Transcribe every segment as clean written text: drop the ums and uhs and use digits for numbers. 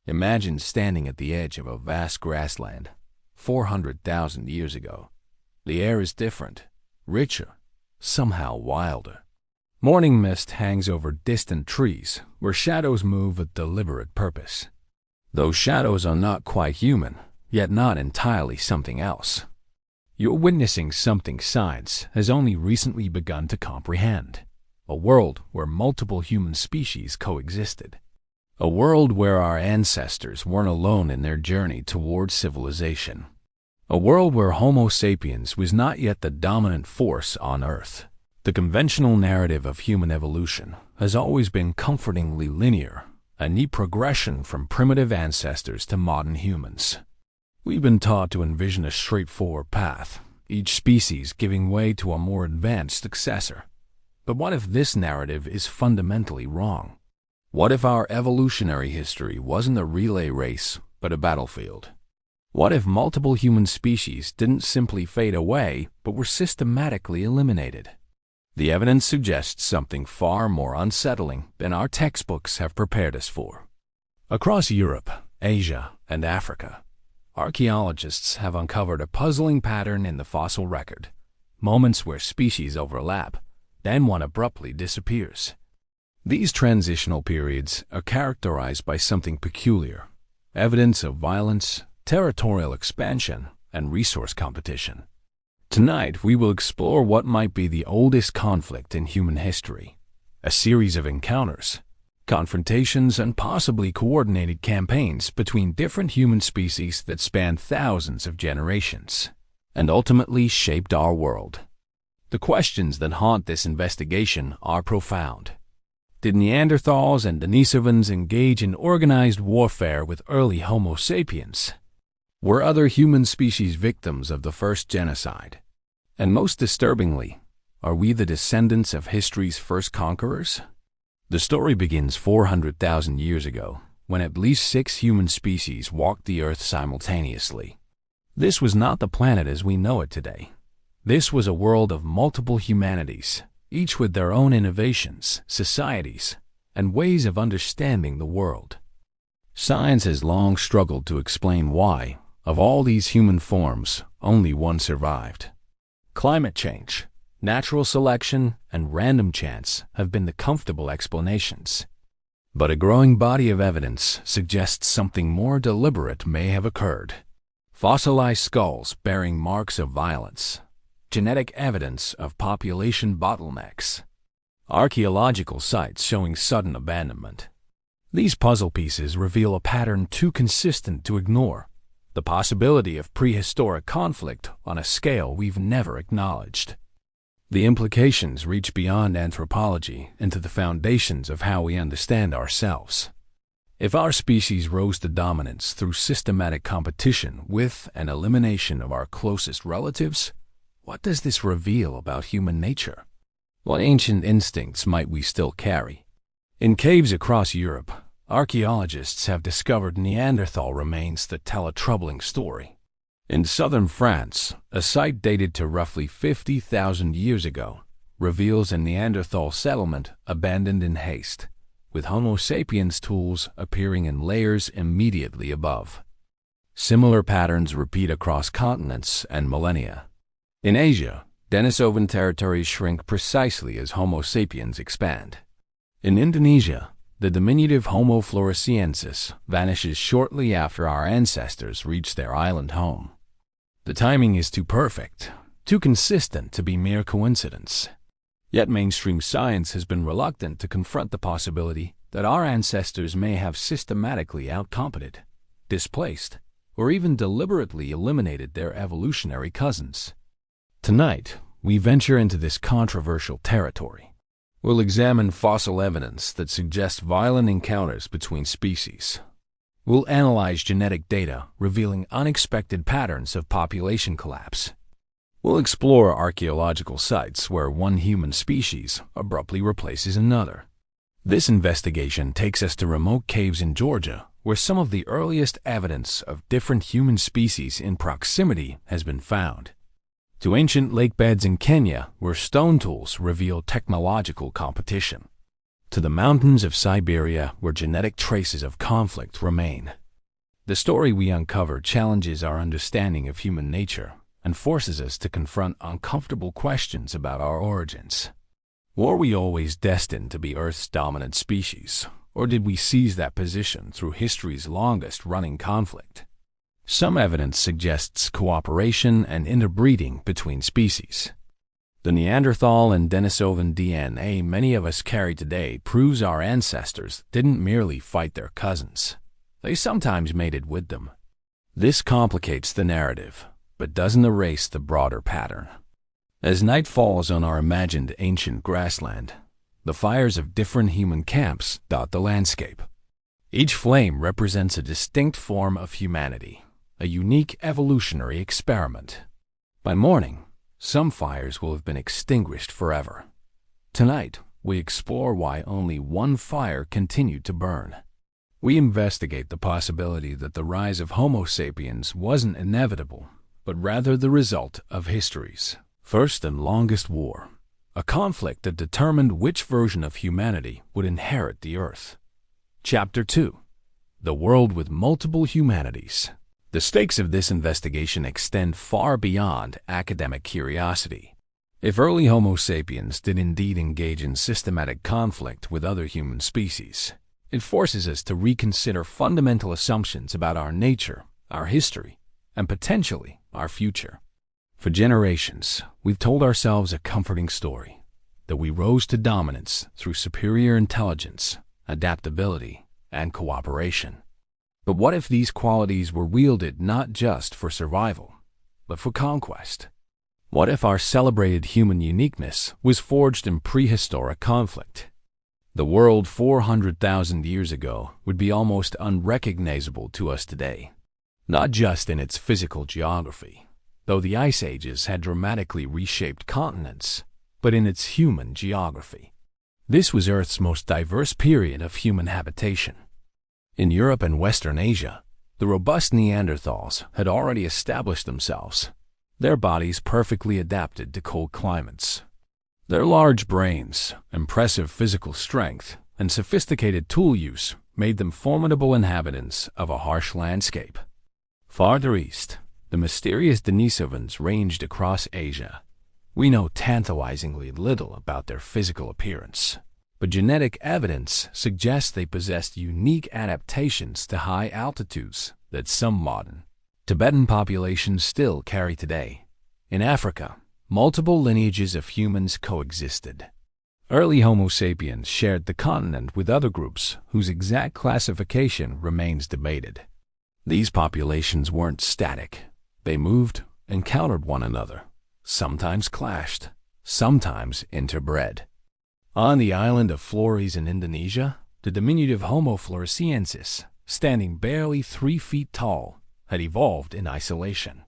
Imagine standing at the edge of a vast grassland 400,000 years ago. The air is different, richer, somehow wilder. Morning mist hangs over distant trees where shadows move with deliberate purpose. Those shadows are not quite human, yet not entirely something else. You're witnessing something science has only recently begun to comprehend. A world where multiple human species coexisted. A world where our ancestors weren't alone in their journey towards civilization. A world where Homo sapiens was not yet the dominant force on Earth. The conventional narrative of human evolution has always been comfortingly linear, a neat progression from primitive ancestors to modern humans. We've been taught to envision a straightforward path, each species giving way to a more advanced successor. But what if this narrative is fundamentally wrong? What if our evolutionary history wasn't a relay race, but a battlefield? What if multiple human species didn't simply fade away, but were systematically eliminated? The evidence suggests something far more unsettling than our textbooks have prepared us for. Across Europe, Asia, and Africa, archaeologists have uncovered a puzzling pattern in the fossil record. Moments where species overlap, then one abruptly disappears. These transitional periods are characterized by something peculiar, evidence of violence, territorial expansion, and resource competition. Tonight, we will explore what might be the oldest conflict in human history, a series of encounters, confrontations, and possibly coordinated campaigns between different human species that spanned thousands of generations, and ultimately shaped our world. The questions that haunt this investigation are profound. Did Neanderthals and Denisovans engage in organized warfare with early Homo sapiens? Were other human species victims of the first genocide? And most disturbingly, are we the descendants of history's first conquerors? The story begins 400,000 years ago, when at least 6 human species walked the Earth simultaneously. This was not the planet as we know it today. This was a world of multiple humanities, each with their own innovations, societies, and ways of understanding the world. Science has long struggled to explain why, of all these human forms, only one survived. Climate change, natural selection, and random chance have been the comfortable explanations. But a growing body of evidence suggests something more deliberate may have occurred. Fossilized skulls bearing marks of violence, genetic evidence of population bottlenecks, archaeological sites showing sudden abandonment. These puzzle pieces reveal a pattern too consistent to ignore. The possibility of prehistoric conflict on a scale we've never acknowledged. The implications reach beyond anthropology into the foundations of how we understand ourselves. If our species rose to dominance through systematic competition with and elimination of our closest relatives, what does this reveal about human nature? What ancient instincts might we still carry? In caves across Europe, archaeologists have discovered Neanderthal remains that tell a troubling story. In southern France, a site dated to roughly 50,000 years ago reveals a Neanderthal settlement abandoned in haste, with Homo sapiens tools appearing in layers immediately above. Similar patterns repeat across continents and millennia. In Asia, Denisovan territories shrink precisely as Homo sapiens expand. In Indonesia, the diminutive Homo floresiensis vanishes shortly after our ancestors reach their island home. The timing is too perfect, too consistent to be mere coincidence. Yet mainstream science has been reluctant to confront the possibility that our ancestors may have systematically outcompeted, displaced, or even deliberately eliminated their evolutionary cousins. Tonight, we venture into this controversial territory. We'll examine fossil evidence that suggests violent encounters between species. We'll analyze genetic data revealing unexpected patterns of population collapse. We'll explore archaeological sites where one human species abruptly replaces another. This investigation takes us to remote caves in Georgia, where some of the earliest evidence of different human species in proximity has been found. To ancient lake beds in Kenya, where stone tools reveal technological competition. to the mountains of Siberia where genetic traces of conflict remain. The story we uncover challenges our understanding of human nature and forces us to confront uncomfortable questions about our origins. Were we always destined to be Earth's dominant species, or did we seize that position through history's longest-running conflict? Some evidence suggests cooperation and interbreeding between species. The Neanderthal and Denisovan DNA many of us carry today proves our ancestors didn't merely fight their cousins. They sometimes mated with them. This complicates the narrative, but doesn't erase the broader pattern. As night falls on our imagined ancient grassland, the fires of different human camps dot the landscape. Each flame represents a distinct form of humanity, a unique evolutionary experiment. By morning, some fires will have been extinguished forever. Tonight, we explore why only one fire continued to burn. We investigate the possibility that the rise of Homo sapiens wasn't inevitable, but rather the result of history's first and longest war, a conflict that determined which version of humanity would inherit the Earth. Chapter 2: The World with Multiple Humanities. The stakes of this investigation extend far beyond academic curiosity. If early Homo sapiens did indeed engage in systematic conflict with other human species, it forces us to reconsider fundamental assumptions about our nature, our history, and potentially our future. For generations, we've told ourselves a comforting story, that we rose to dominance through superior intelligence, adaptability, and cooperation. But what if these qualities were wielded not just for survival, but for conquest? What if our celebrated human uniqueness was forged in prehistoric conflict? The world 400,000 years ago would be almost unrecognizable to us today, not just in its physical geography, though the ice ages had dramatically reshaped continents, but in its human geography. This was Earth's most diverse period of human habitation. In Europe and Western Asia, the robust Neanderthals had already established themselves, their bodies perfectly adapted to cold climates. Their large brains, impressive physical strength, and sophisticated tool use made them formidable inhabitants of a harsh landscape. Farther east, the mysterious Denisovans ranged across Asia. We know tantalizingly little about their physical appearance, but genetic evidence suggests they possessed unique adaptations to high altitudes that some modern Tibetan populations still carry today. In Africa, multiple lineages of humans coexisted. Early Homo sapiens shared the continent with other groups whose exact classification remains debated. These populations weren't static. They moved, encountered one another, sometimes clashed, sometimes interbred. On the island of Flores in Indonesia, the diminutive Homo floresiensis, standing barely 3 feet tall, had evolved in isolation.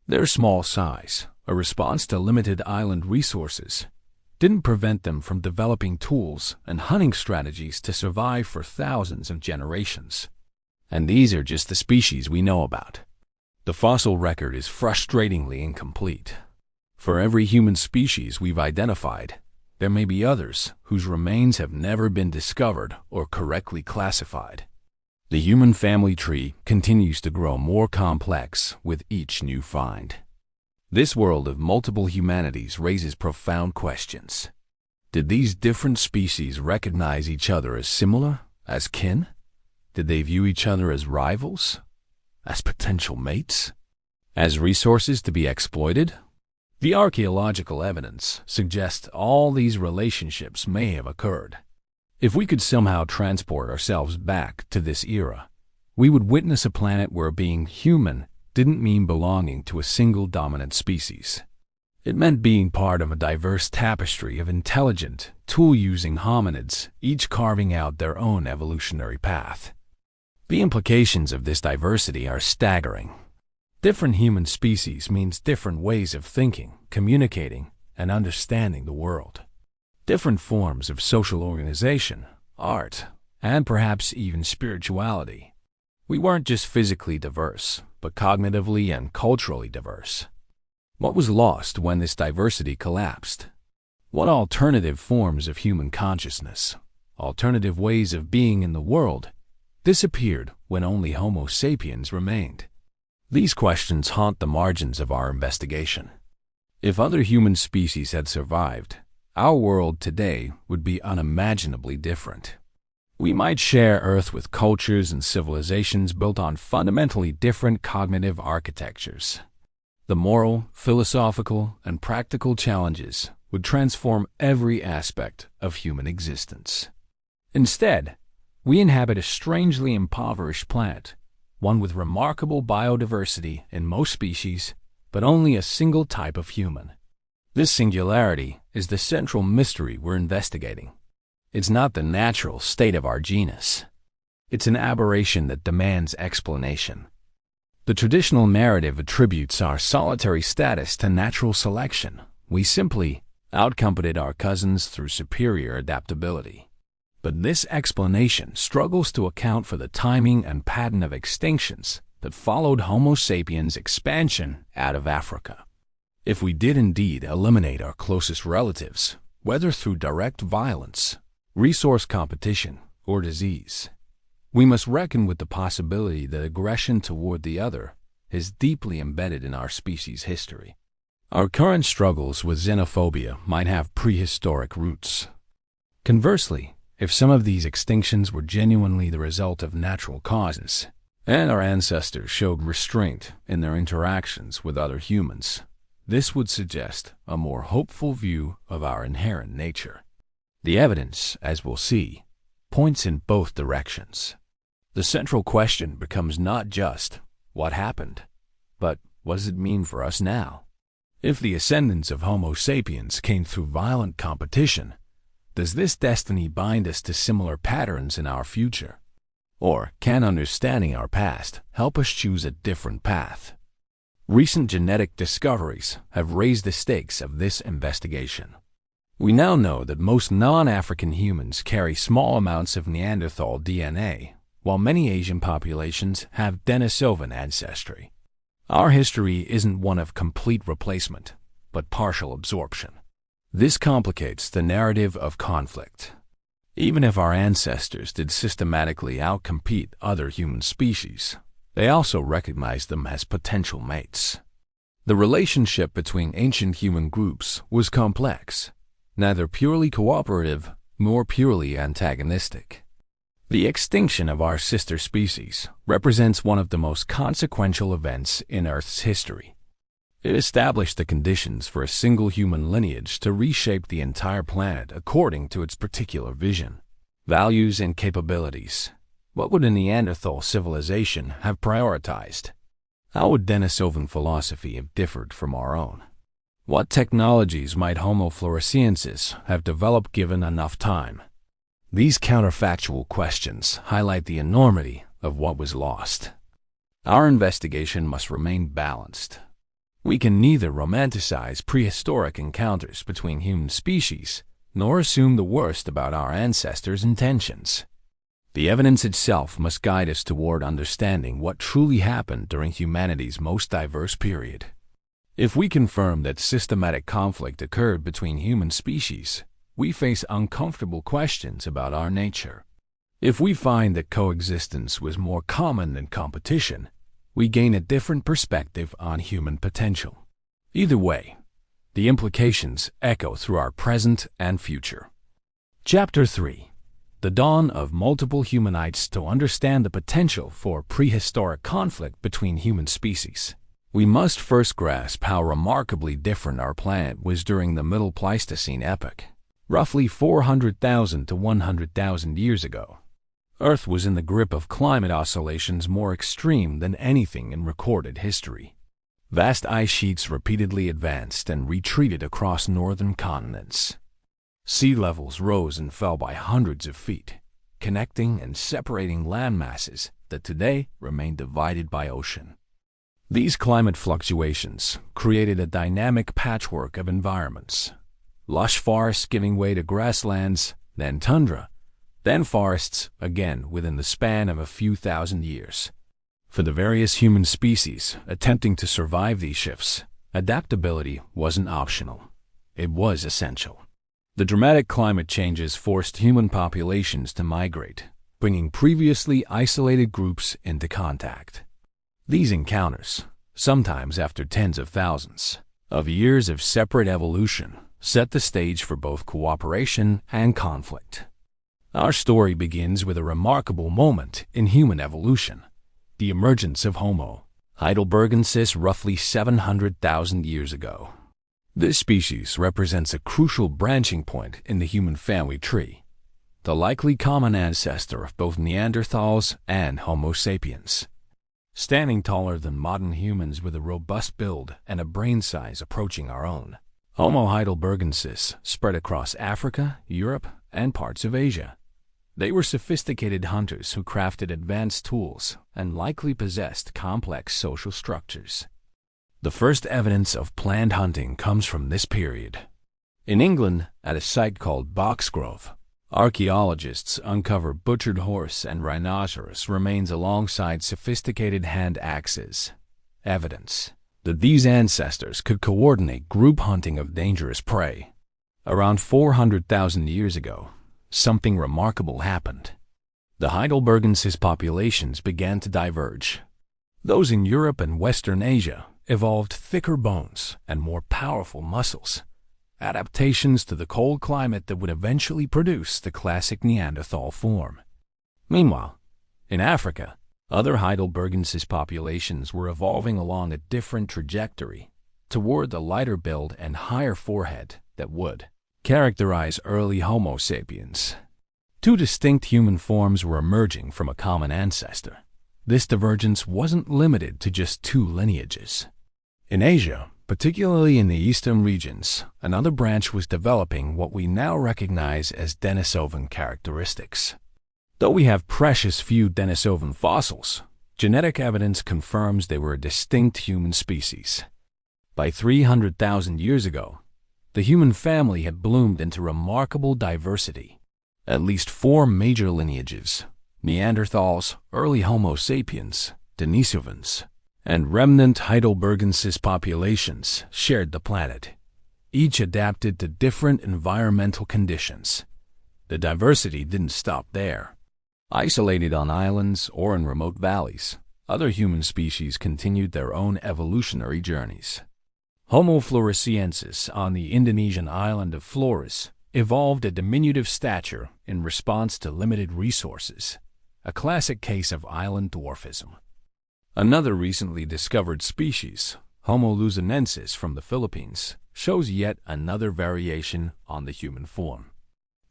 Their small size, a response to limited island resources, didn't prevent them from developing tools and hunting strategies to survive for thousands of generations. And these are just the species we know about. The fossil record is frustratingly incomplete. For every human species we've identified, there may be others whose remains have never been discovered or correctly classified. The human family tree continues to grow more complex with each new find. This world of multiple humanities raises profound questions. Did these different species recognize each other as similar, as kin? Did they view each other as rivals, as potential mates, as resources to be exploited? The archaeological evidence suggests all these relationships may have occurred. If we could somehow transport ourselves back to this era, we would witness a planet where being human didn't mean belonging to a single dominant species. It meant being part of a diverse tapestry of intelligent, tool-using hominids, each carving out their own evolutionary path. The implications of this diversity are staggering. Different human species means different ways of thinking, communicating, and understanding the world. Different forms of social organization, art, and perhaps even spirituality. We weren't just physically diverse, but cognitively and culturally diverse. What was lost when this diversity collapsed? What alternative forms of human consciousness, alternative ways of being in the world, disappeared when only Homo sapiens remained. These questions haunt the margins of our investigation. If other human species had survived, our world today would be unimaginably different. We might share Earth with cultures and civilizations built on fundamentally different cognitive architectures. The moral, philosophical, and practical challenges would transform every aspect of human existence. Instead, we inhabit a strangely impoverished planet, one with remarkable biodiversity in most species, but only a single type of human. This singularity is the central mystery we're investigating. It's not the natural state of our genus. It's an aberration that demands explanation. The traditional narrative attributes our solitary status to natural selection. We simply outcompeted our cousins through superior adaptability. But this explanation struggles to account for the timing and pattern of extinctions that followed Homo sapiens' expansion out of Africa. If we did indeed eliminate our closest relatives, whether through direct violence, resource competition, or disease, we must reckon with the possibility that aggression toward the other is deeply embedded in our species' history. Our current struggles with xenophobia might have prehistoric roots. Conversely, if some of these extinctions were genuinely the result of natural causes, and our ancestors showed restraint in their interactions with other humans, this would suggest a more hopeful view of our inherent nature. The evidence, as we'll see, points in both directions. The central question becomes not just what happened, but what does it mean for us now? If the ascendance of Homo sapiens came through violent competition, does this destiny bind us to similar patterns in our future? Or can understanding our past help us choose a different path? Recent genetic discoveries have raised the stakes of this investigation. We now know that most non-African humans carry small amounts of Neanderthal DNA, while many Asian populations have Denisovan ancestry. Our history isn't one of complete replacement, but partial absorption. This complicates the narrative of conflict. Even if our ancestors did systematically outcompete other human species, they also recognized them as potential mates. The relationship between ancient human groups was complex, neither purely cooperative nor purely antagonistic. The extinction of our sister species represents one of the most consequential events in Earth's history. It established the conditions for a single human lineage to reshape the entire planet according to its particular vision, values, and capabilities. What would a Neanderthal civilization have prioritized? How would Denisovan philosophy have differed from our own? What technologies might Homo floresiensis have developed given enough time? These counterfactual questions highlight the enormity of what was lost. Our investigation must remain balanced. We can neither romanticize prehistoric encounters between human species nor assume the worst about our ancestors' intentions. The evidence itself must guide us toward understanding what truly happened during humanity's most diverse period. If we confirm that systematic conflict occurred between human species, we face uncomfortable questions about our nature. If we find that coexistence was more common than competition, we gain a different perspective on human potential. Either way, the implications echo through our present and future. Chapter 3: The Dawn of Multiple Humanites. To understand the potential for prehistoric conflict between human species, we must first grasp how remarkably different our planet was during the Middle Pleistocene epoch, roughly 400,000 to 100,000 years ago. Earth was in the grip of climate oscillations more extreme than anything in recorded history. Vast ice sheets repeatedly advanced and retreated across northern continents. Sea levels rose and fell by hundreds of feet, connecting and separating land masses that today remain divided by ocean. These climate fluctuations created a dynamic patchwork of environments. Lush forests giving way to grasslands, then tundra, then forests again within the span of a few thousand years. For the various human species attempting to survive these shifts, adaptability wasn't optional. It was essential. The dramatic climate changes forced human populations to migrate, bringing previously isolated groups into contact. These encounters, sometimes after tens of thousands of years of separate evolution, set the stage for both cooperation and conflict. Our story begins with a remarkable moment in human evolution, the emergence of Homo heidelbergensis roughly 700,000 years ago. This species represents a crucial branching point in the human family tree, the likely common ancestor of both Neanderthals and Homo sapiens. Standing taller than modern humans with a robust build and a brain size approaching our own, Homo heidelbergensis spread across Africa, Europe, and parts of Asia. They were sophisticated hunters who crafted advanced tools and likely possessed complex social structures. The first evidence of planned hunting comes from this period. In England, at a site called Boxgrove, archaeologists uncover butchered horse and rhinoceros remains alongside sophisticated hand axes, evidence that these ancestors could coordinate group hunting of dangerous prey. Around 400,000 years ago, something remarkable happened. The heidelbergensis populations began to diverge. Those in Europe and Western Asia evolved thicker bones and more powerful muscles, adaptations to the cold climate that would eventually produce the classic Neanderthal form. Meanwhile, in Africa, other heidelbergensis populations were evolving along a different trajectory toward the lighter build and higher forehead that would characterize early Homo sapiens. Two distinct human forms were emerging from a common ancestor. This divergence wasn't limited to just two lineages. In Asia, particularly in the eastern regions, another branch was developing what we now recognize as Denisovan characteristics. Though we have precious few Denisovan fossils, genetic evidence confirms they were a distinct human species. By 300,000 years ago, the human family had bloomed into remarkable diversity. At least four major lineages, Neanderthals, early Homo sapiens, Denisovans, and remnant heidelbergensis populations shared the planet, each adapted to different environmental conditions. The diversity didn't stop there. Isolated on islands or in remote valleys, other human species continued their own evolutionary journeys. Homo floresiensis on the Indonesian island of Flores evolved a diminutive stature in response to limited resources, a classic case of island dwarfism. Another recently discovered species, Homo luzonensis from the Philippines, shows yet another variation on the human form.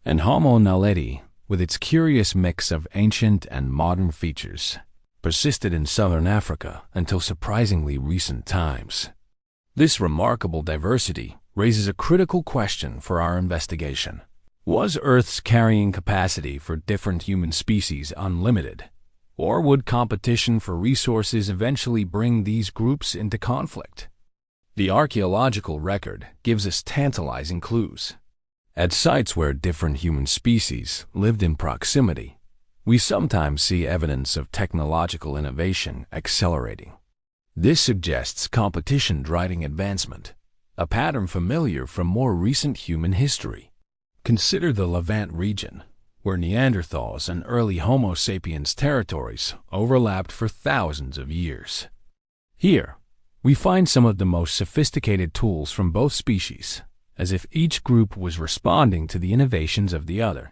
And Homo naledi, with its curious mix of ancient and modern features, persisted in southern Africa until surprisingly recent times. This remarkable diversity raises a critical question for our investigation. Was Earth's carrying capacity for different human species unlimited? Or would competition for resources eventually bring these groups into conflict? The archaeological record gives us tantalizing clues. At sites where different human species lived in proximity, we sometimes see evidence of technological innovation accelerating. This suggests competition driving advancement, a pattern familiar from more recent human history. Consider the Levant region, where Neanderthals and early Homo sapiens territories overlapped for thousands of years. Here, we find some of the most sophisticated tools from both species, as if each group was responding to the innovations of the other.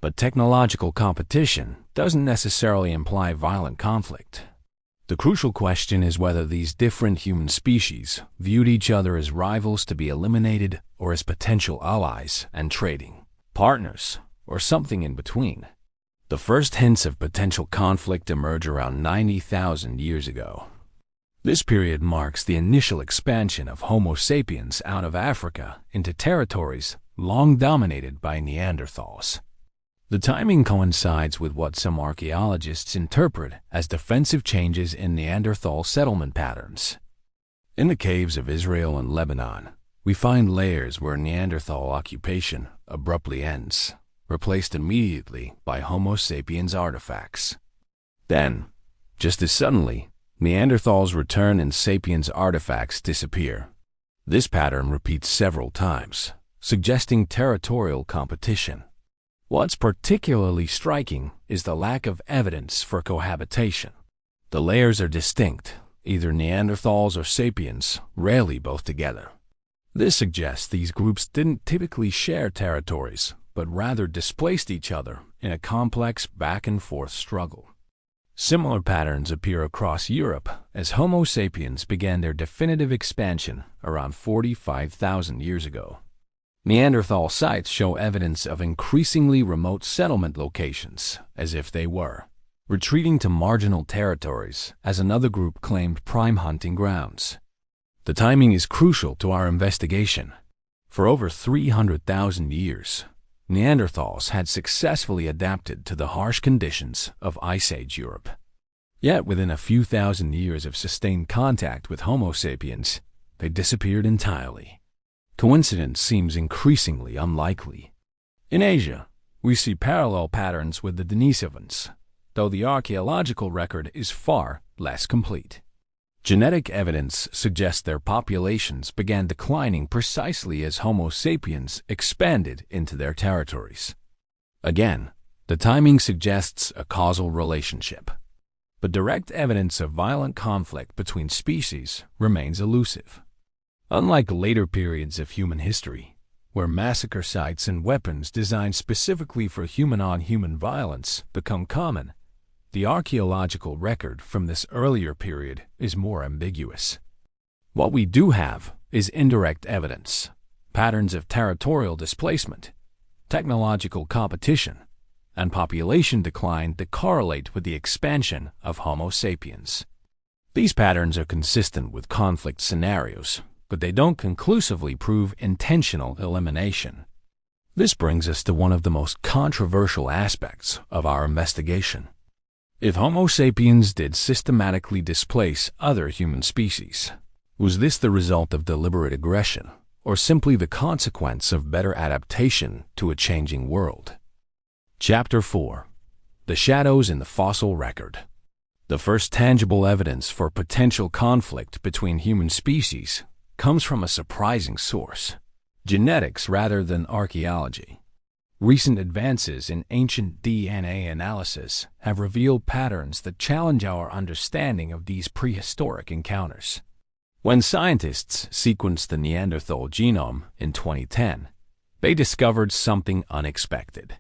But technological competition doesn't necessarily imply violent conflict. The crucial question is whether these different human species viewed each other as rivals to be eliminated or as potential allies and trading partners, or something in between. The first hints of potential conflict emerge around 90,000 years ago. This period marks the initial expansion of Homo sapiens out of Africa into territories long dominated by Neanderthals. The timing coincides with what some archaeologists interpret as defensive changes in Neanderthal settlement patterns. In the caves of Israel and Lebanon, we find layers where Neanderthal occupation abruptly ends, replaced immediately by Homo sapiens artifacts. Then, just as suddenly, Neanderthals return and sapiens artifacts disappear. This pattern repeats several times, suggesting territorial competition. What's particularly striking is the lack of evidence for cohabitation. The layers are distinct, either Neanderthals or sapiens, rarely both together. This suggests these groups didn't typically share territories, but rather displaced each other in a complex back-and-forth struggle. Similar patterns appear across Europe as Homo sapiens began their definitive expansion around 45,000 years ago. Neanderthal sites show evidence of increasingly remote settlement locations, as if they were retreating to marginal territories as another group claimed prime hunting grounds. The timing is crucial to our investigation. For over 300,000 years, Neanderthals had successfully adapted to the harsh conditions of Ice Age Europe. Yet within a few thousand years of sustained contact with Homo sapiens, they disappeared entirely. Coincidence seems increasingly unlikely. In Asia, we see parallel patterns with the Denisovans, though the archaeological record is far less complete. Genetic evidence suggests their populations began declining precisely as Homo sapiens expanded into their territories. Again, the timing suggests a causal relationship, but direct evidence of violent conflict between species remains elusive. Unlike later periods of human history, where massacre sites and weapons designed specifically for human-on-human violence become common, the archaeological record from this earlier period is more ambiguous. What we do have is indirect evidence, patterns of territorial displacement, technological competition, and population decline that correlate with the expansion of Homo sapiens. These patterns are consistent with conflict scenarios, but they don't conclusively prove intentional elimination. This brings us to one of the most controversial aspects of our investigation. If Homo sapiens did systematically displace other human species, was this the result of deliberate aggression, or simply the consequence of better adaptation to a changing world? Chapter 4. The Shadows in the Fossil Record. The first tangible evidence for potential conflict between human species comes from a surprising source: genetics rather than archaeology. Recent advances in ancient DNA analysis have revealed patterns that challenge our understanding of these prehistoric encounters. When scientists sequenced the Neanderthal genome in 2010, they discovered something unexpected.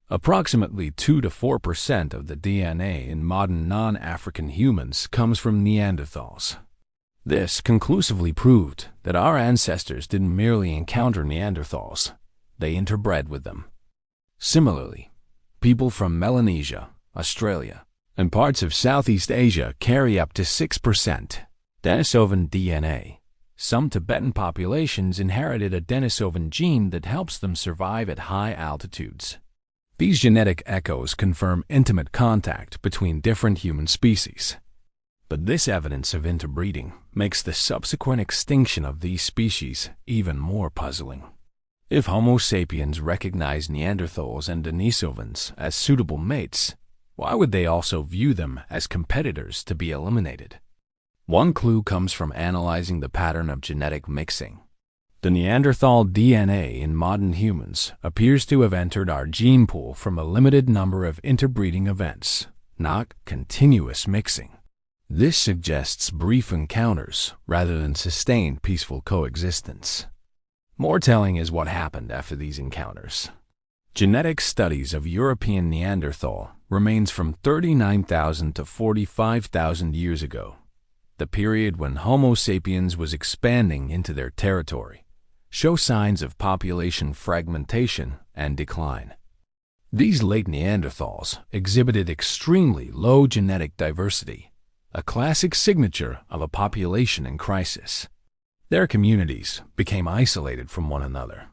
Approximately 2 to 4% of the DNA in modern non-African humans comes from Neanderthals. This conclusively proved that our ancestors didn't merely encounter Neanderthals, they interbred with them. Similarly, people from Melanesia, Australia, and parts of Southeast Asia carry up to 6% Denisovan DNA. Some Tibetan populations inherited a Denisovan gene that helps them survive at high altitudes. These genetic echoes confirm intimate contact between different human species. But this evidence of interbreeding makes the subsequent extinction of these species even more puzzling. If Homo sapiens recognized Neanderthals and Denisovans as suitable mates, why would they also view them as competitors to be eliminated? One clue comes from analyzing the pattern of genetic mixing. The Neanderthal DNA in modern humans appears to have entered our gene pool from a limited number of interbreeding events, not continuous mixing. This suggests brief encounters rather than sustained peaceful coexistence. More telling is what happened after these encounters. Genetic studies of European Neanderthal remains from 39,000 to 45,000 years ago, the period when Homo sapiens was expanding into their territory, show signs of population fragmentation and decline. These late Neanderthals exhibited extremely low genetic diversity, a classic signature of a population in crisis. Their communities became isolated from one another,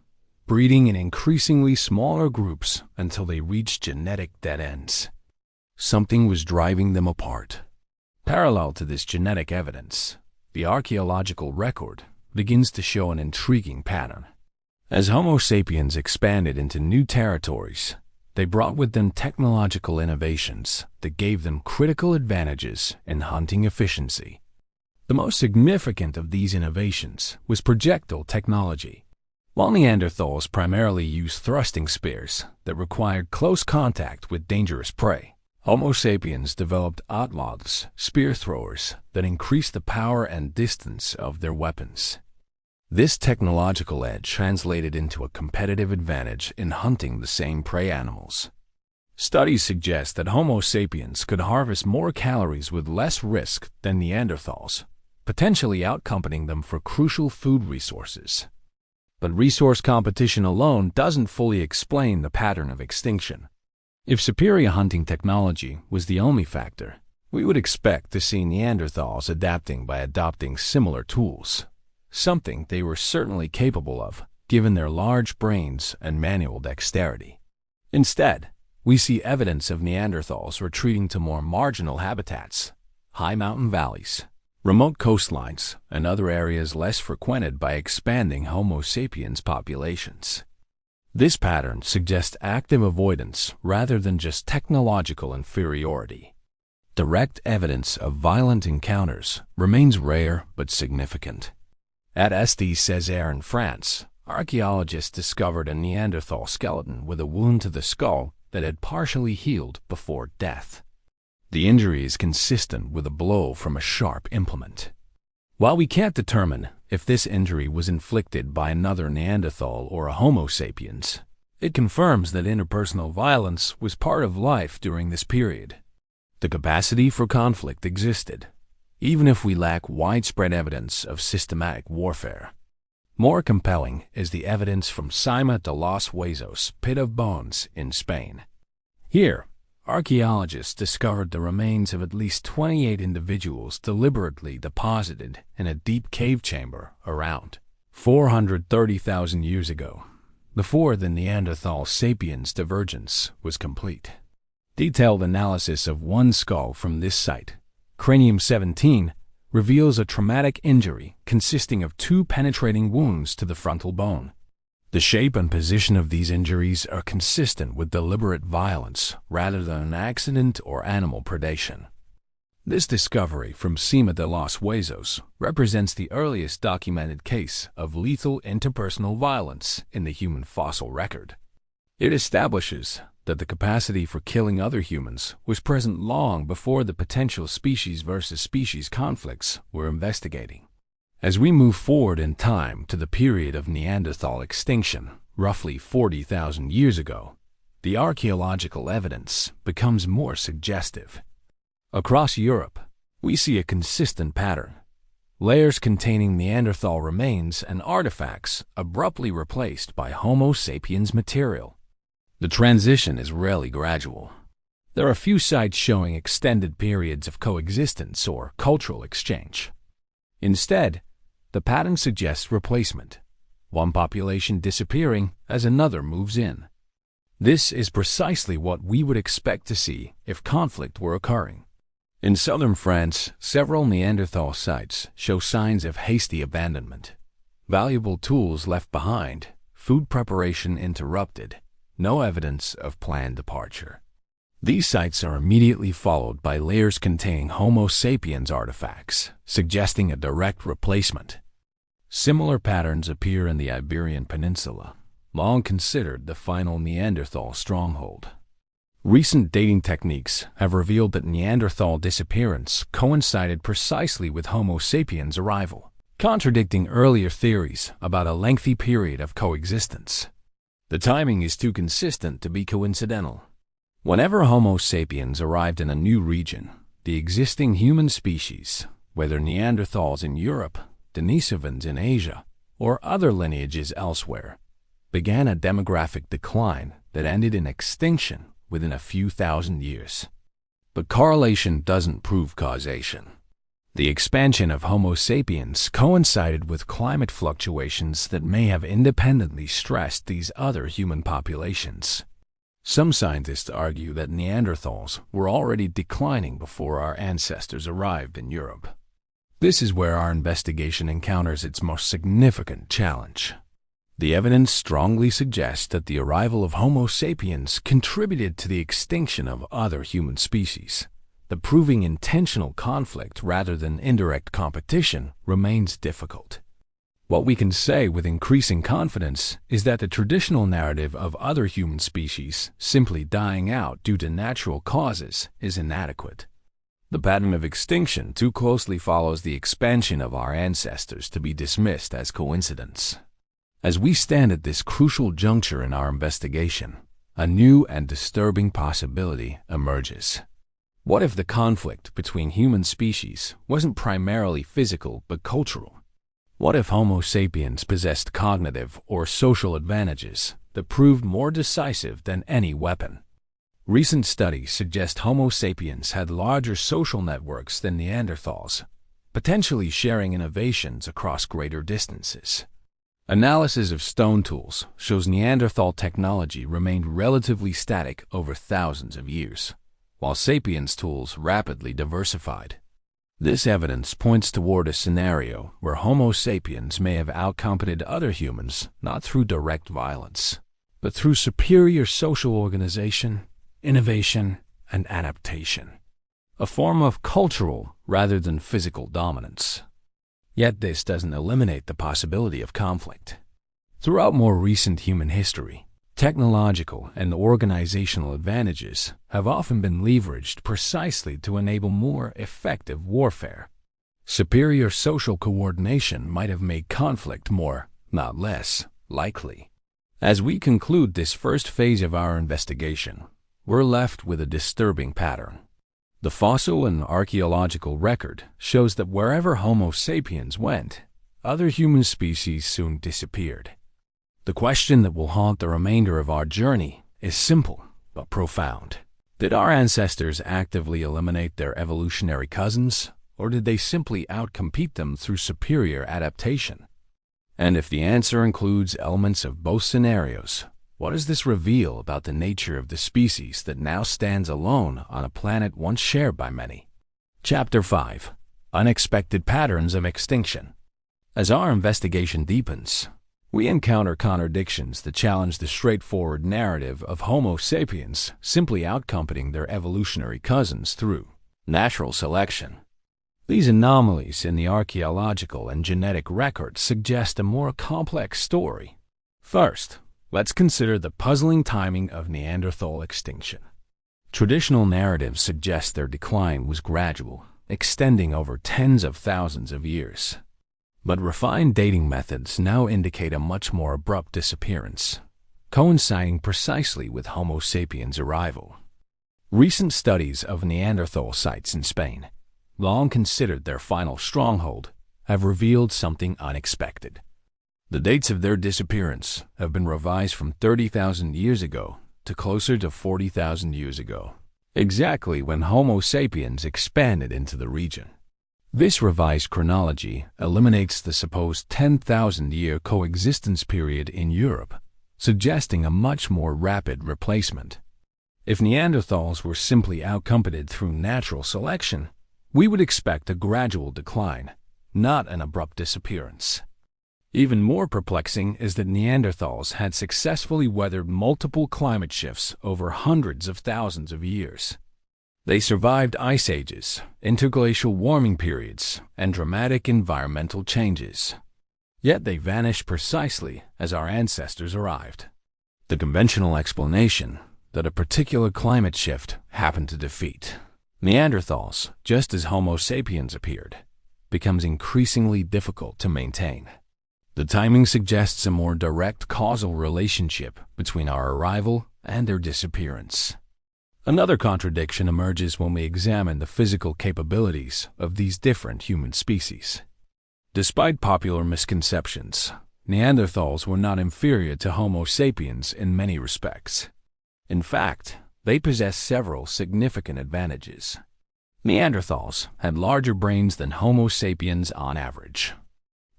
breeding in increasingly smaller groups until they reached genetic dead ends. Something was driving them apart. Parallel to this genetic evidence, the archaeological record begins to show an intriguing pattern. As Homo sapiens expanded into new territories, they brought with them technological innovations that gave them critical advantages in hunting efficiency. The most significant of these innovations was projectile technology. While Neanderthals primarily used thrusting spears that required close contact with dangerous prey, Homo sapiens developed outlast spear throwers that increased the power and distance of their weapons. This technological edge translated into a competitive advantage in hunting the same prey animals. Studies suggest that Homo sapiens could harvest more calories with less risk than Neanderthals, potentially outcompeting them for crucial food resources. But resource competition alone doesn't fully explain the pattern of extinction. If superior hunting technology was the only factor, we would expect to see Neanderthals adapting by adopting similar tools, something they were certainly capable of, given their large brains and manual dexterity. Instead, we see evidence of Neanderthals retreating to more marginal habitats, high mountain valleys, remote coastlines, and other areas less frequented by expanding Homo sapiens populations. This pattern suggests active avoidance rather than just technological inferiority. Direct evidence of violent encounters remains rare but significant. At St-Césaire in France, archaeologists discovered a Neanderthal skeleton with a wound to the skull that had partially healed before death. The injury is consistent with a blow from a sharp implement. While we can't determine if this injury was inflicted by another Neanderthal or a Homo sapiens, it confirms that interpersonal violence was part of life during this period. The capacity for conflict existed, even if we lack widespread evidence of systematic warfare. More compelling is the evidence from Cima de los Huesos Pit of Bones in Spain. Here, archaeologists discovered the remains of at least 28 individuals deliberately deposited in a deep cave chamber around 430,000 years ago, before the Neanderthal-sapiens divergence was complete. Detailed analysis of one skull from this site, Cranium 17, reveals a traumatic injury consisting of 2 penetrating wounds to the frontal bone. The shape and position of these injuries are consistent with deliberate violence rather than an accident or animal predation. This discovery from Cima de los Huesos represents the earliest documented case of lethal interpersonal violence in the human fossil record. It establishes that the capacity for killing other humans was present long before the potential species versus species conflicts we're investigating. As we move forward in time to the period of Neanderthal extinction, roughly 40,000 years ago, the archaeological evidence becomes more suggestive. Across Europe, we see a consistent pattern. Layers containing Neanderthal remains and artifacts abruptly replaced by Homo sapiens material. The transition is rarely gradual. There are few sites showing extended periods of coexistence or cultural exchange. Instead, the pattern suggests replacement, one population disappearing as another moves in. This is precisely what we would expect to see if conflict were occurring. In southern France, several Neanderthal sites show signs of hasty abandonment. Valuable tools left behind, food preparation interrupted, no evidence of planned departure. These sites are immediately followed by layers containing Homo sapiens artifacts, suggesting a direct replacement. Similar patterns appear in the Iberian Peninsula, long considered the final Neanderthal stronghold. Recent dating techniques have revealed that Neanderthal disappearance coincided precisely with Homo sapiens' arrival, contradicting earlier theories about a lengthy period of coexistence. The timing is too consistent to be coincidental. Whenever Homo sapiens arrived in a new region, the existing human species, whether Neanderthals in Europe, Denisovans in Asia, or other lineages elsewhere, began a demographic decline that ended in extinction within a few thousand years. But correlation doesn't prove causation. The expansion of Homo sapiens coincided with climate fluctuations that may have independently stressed these other human populations. Some scientists argue that Neanderthals were already declining before our ancestors arrived in Europe. This is where our investigation encounters its most significant challenge. The evidence strongly suggests that the arrival of Homo sapiens contributed to the extinction of other human species. But proving intentional conflict rather than indirect competition remains difficult. What we can say with increasing confidence is that the traditional narrative of other human species simply dying out due to natural causes is inadequate. The pattern of extinction too closely follows the expansion of our ancestors to be dismissed as coincidence. As we stand at this crucial juncture in our investigation, a new and disturbing possibility emerges. What if the conflict between human species wasn't primarily physical but cultural? What if Homo sapiens possessed cognitive or social advantages that proved more decisive than any weapon? Recent studies suggest Homo sapiens had larger social networks than Neanderthals, potentially sharing innovations across greater distances. Analysis of stone tools shows Neanderthal technology remained relatively static over thousands of years, while sapiens tools rapidly diversified. This evidence points toward a scenario where Homo sapiens may have outcompeted other humans not through direct violence, but through superior social organization, innovation, and adaptation, a form of cultural rather than physical dominance. Yet this doesn't eliminate the possibility of conflict. Throughout more recent human history, technological and organizational advantages have often been leveraged precisely to enable more effective warfare. Superior social coordination might have made conflict more, not less, likely. As we conclude this first phase of our investigation, we're left with a disturbing pattern. The fossil and archaeological record shows that wherever Homo sapiens went, other human species soon disappeared. The question that will haunt the remainder of our journey is simple but profound. Did our ancestors actively eliminate their evolutionary cousins, or did they simply outcompete them through superior adaptation? And if the answer includes elements of both scenarios, what does this reveal about the nature of the species that now stands alone on a planet once shared by many? Chapter 5: Unexpected Patterns of Extinction. As our investigation deepens, we encounter contradictions that challenge the straightforward narrative of Homo sapiens simply outcompeting their evolutionary cousins through natural selection. These anomalies in the archaeological and genetic records suggest a more complex story. First, let's consider the puzzling timing of Neanderthal extinction. Traditional narratives suggest their decline was gradual, extending over tens of thousands of years. But refined dating methods now indicate a much more abrupt disappearance, coinciding precisely with Homo sapiens' arrival. Recent studies of Neanderthal sites in Spain, long considered their final stronghold, have revealed something unexpected. The dates of their disappearance have been revised from 30,000 years ago to closer to 40,000 years ago, exactly when Homo sapiens expanded into the region. This revised chronology eliminates the supposed 10,000-year coexistence period in Europe, suggesting a much more rapid replacement. If Neanderthals were simply outcompeted through natural selection, we would expect a gradual decline, not an abrupt disappearance. Even more perplexing is that Neanderthals had successfully weathered multiple climate shifts over hundreds of thousands of years. They survived ice ages, interglacial warming periods, and dramatic environmental changes. Yet they vanished precisely as our ancestors arrived. The conventional explanation that a particular climate shift happened to defeat Neanderthals just as Homo sapiens appeared becomes increasingly difficult to maintain. The timing suggests a more direct causal relationship between our arrival and their disappearance. Another contradiction emerges when we examine the physical capabilities of these different human species. Despite popular misconceptions, Neanderthals were not inferior to Homo sapiens in many respects. In fact, they possess several significant advantages. Neanderthals had larger brains than Homo sapiens on average.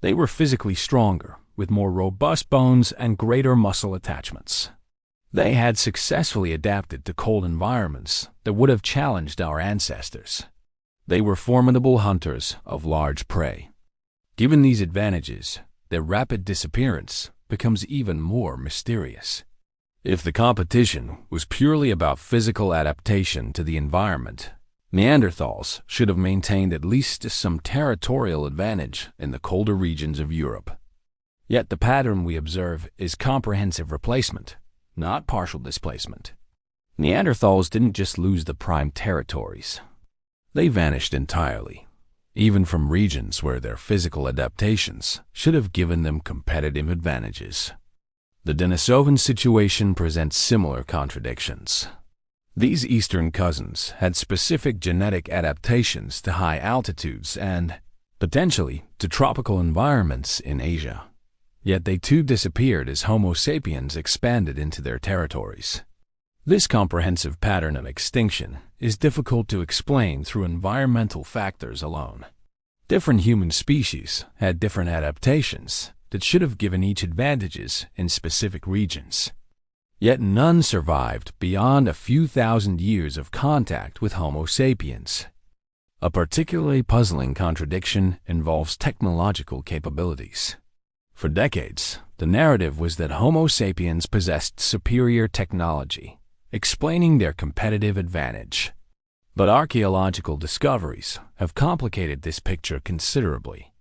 They were physically stronger, with more robust bones and greater muscle attachments. They had successfully adapted to cold environments that would have challenged our ancestors. They were formidable hunters of large prey. Given these advantages, their rapid disappearance becomes even more mysterious. If the competition was purely about physical adaptation to the environment, Neanderthals should have maintained at least some territorial advantage in the colder regions of Europe. Yet the pattern we observe is comprehensive replacement, not partial displacement. Neanderthals didn't just lose the prime territories. They vanished entirely, even from regions where their physical adaptations should have given them competitive advantages. The Denisovan situation presents similar contradictions. These eastern cousins had specific genetic adaptations to high altitudes and, potentially, to tropical environments in Asia. Yet they too disappeared as Homo sapiens expanded into their territories. This comprehensive pattern of extinction is difficult to explain through environmental factors alone. Different human species had different adaptations that should have given each advantages in specific regions. Yet none survived beyond a few thousand years of contact with Homo sapiens. A particularly puzzling contradiction involves technological capabilities. For decades, the narrative was that Homo sapiens possessed superior technology, explaining their competitive advantage. But archaeological discoveries have complicated this picture considerably.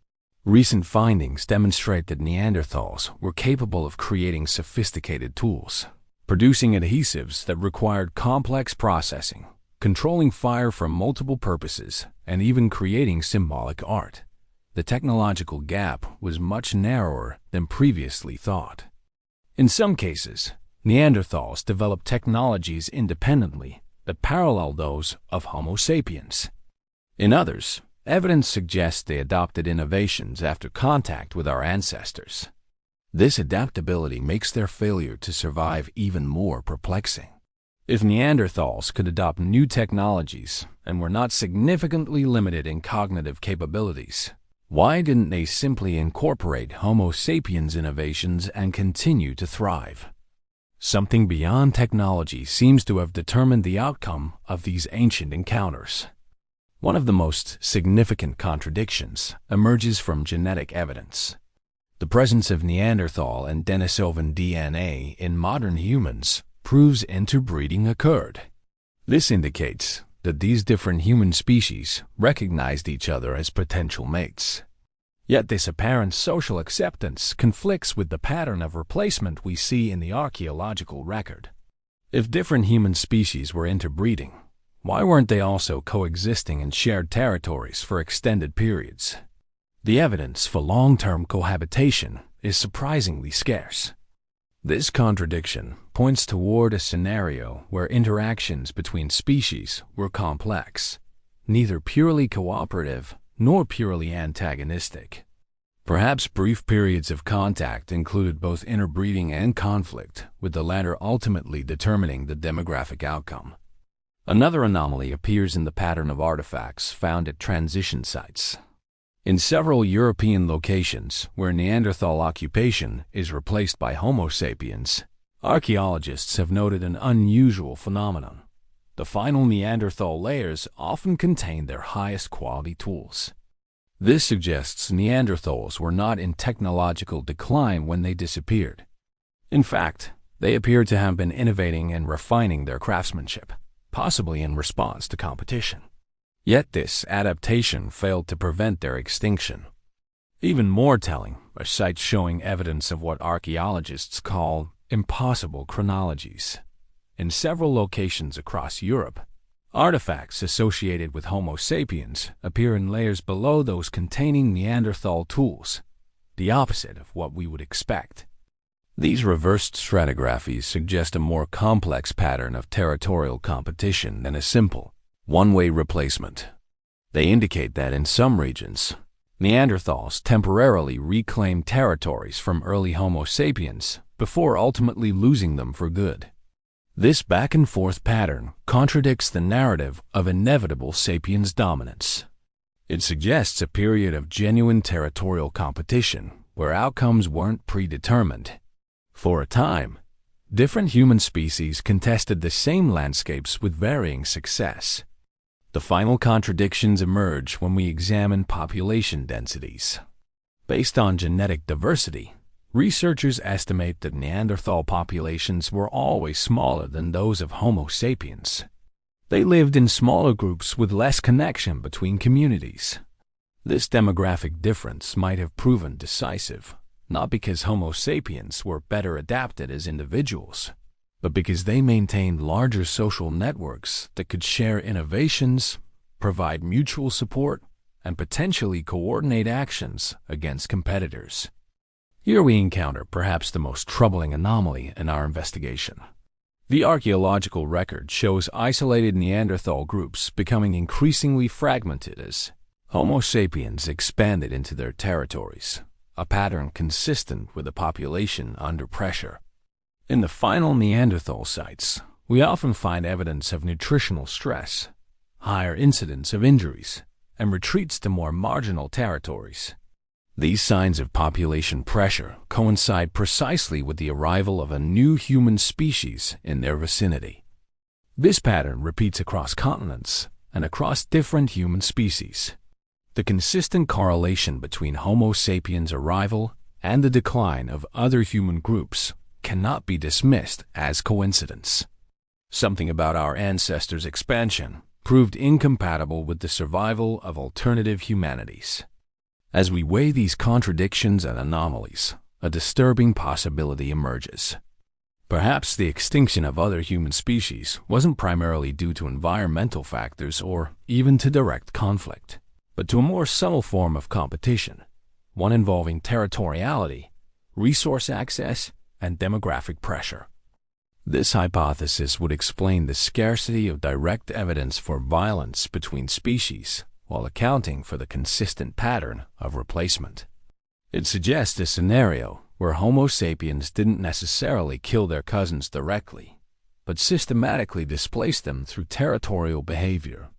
Recent findings demonstrate that Neanderthals were capable of creating sophisticated tools, producing adhesives that required complex processing, controlling fire for multiple purposes, and even creating symbolic art. The technological gap was much narrower than previously thought. In some cases, Neanderthals developed technologies independently that parallel those of Homo sapiens. In others, evidence suggests they adopted innovations after contact with our ancestors. This adaptability makes their failure to survive even more perplexing. If Neanderthals could adopt new technologies and were not significantly limited in cognitive capabilities, why didn't they simply incorporate Homo sapiens innovations and continue to thrive? Something beyond technology seems to have determined the outcome of these ancient encounters. One of the most significant contradictions emerges from genetic evidence. The presence of Neanderthal and Denisovan DNA in modern humans proves interbreeding occurred. This indicates that these different human species recognized each other as potential mates. Yet this apparent social acceptance conflicts with the pattern of replacement we see in the archaeological record. If different human species were interbreeding, why weren't they also coexisting in shared territories for extended periods? The evidence for long-term cohabitation is surprisingly scarce. This contradiction points toward a scenario where interactions between species were complex, neither purely cooperative nor purely antagonistic. Perhaps brief periods of contact included both interbreeding and conflict, with the latter ultimately determining the demographic outcome. Another anomaly appears in the pattern of artifacts found at transition sites. In several European locations where Neanderthal occupation is replaced by Homo sapiens, archaeologists have noted an unusual phenomenon. The final Neanderthal layers often contain their highest quality tools. This suggests Neanderthals were not in technological decline when they disappeared. In fact, they appear to have been innovating and refining their craftsmanship, possibly in response to competition. Yet this adaptation failed to prevent their extinction. Even more telling are sites showing evidence of what archaeologists call impossible chronologies. In several locations across Europe, artifacts associated with Homo sapiens appear in layers below those containing Neanderthal tools, the opposite of what we would expect. These reversed stratigraphies suggest a more complex pattern of territorial competition than a simple, one-way replacement. They indicate that in some regions, Neanderthals temporarily reclaimed territories from early Homo sapiens before ultimately losing them for good. This back-and-forth pattern contradicts the narrative of inevitable sapiens dominance. It suggests a period of genuine territorial competition where outcomes weren't predetermined. For a time, different human species contested the same landscapes with varying success. The final contradictions emerge when we examine population densities. Based on genetic diversity, researchers estimate that Neanderthal populations were always smaller than those of Homo sapiens. They lived in smaller groups with less connection between communities. This demographic difference might have proven decisive, not because Homo sapiens were better adapted as individuals, but because they maintained larger social networks that could share innovations, provide mutual support, and potentially coordinate actions against competitors. Here we encounter perhaps the most troubling anomaly in our investigation. The archaeological record shows isolated Neanderthal groups becoming increasingly fragmented as Homo sapiens expanded into their territories, a pattern consistent with a population under pressure. In the final Neanderthal sites, we often find evidence of nutritional stress, higher incidence of injuries, and retreats to more marginal territories. These signs of population pressure coincide precisely with the arrival of a new human species in their vicinity. This pattern repeats across continents and across different human species. The consistent correlation between Homo sapiens' arrival and the decline of other human groups cannot be dismissed as coincidence. Something about our ancestors' expansion proved incompatible with the survival of alternative humanities. As we weigh these contradictions and anomalies, a disturbing possibility emerges. Perhaps the extinction of other human species wasn't primarily due to environmental factors or even to direct conflict, but to a more subtle form of competition, one involving territoriality, resource access, and demographic pressure. This hypothesis would explain the scarcity of direct evidence for violence between species while accounting for the consistent pattern of replacement. It suggests a scenario where Homo sapiens didn't necessarily kill their cousins directly, but systematically displaced them through territorial behavior.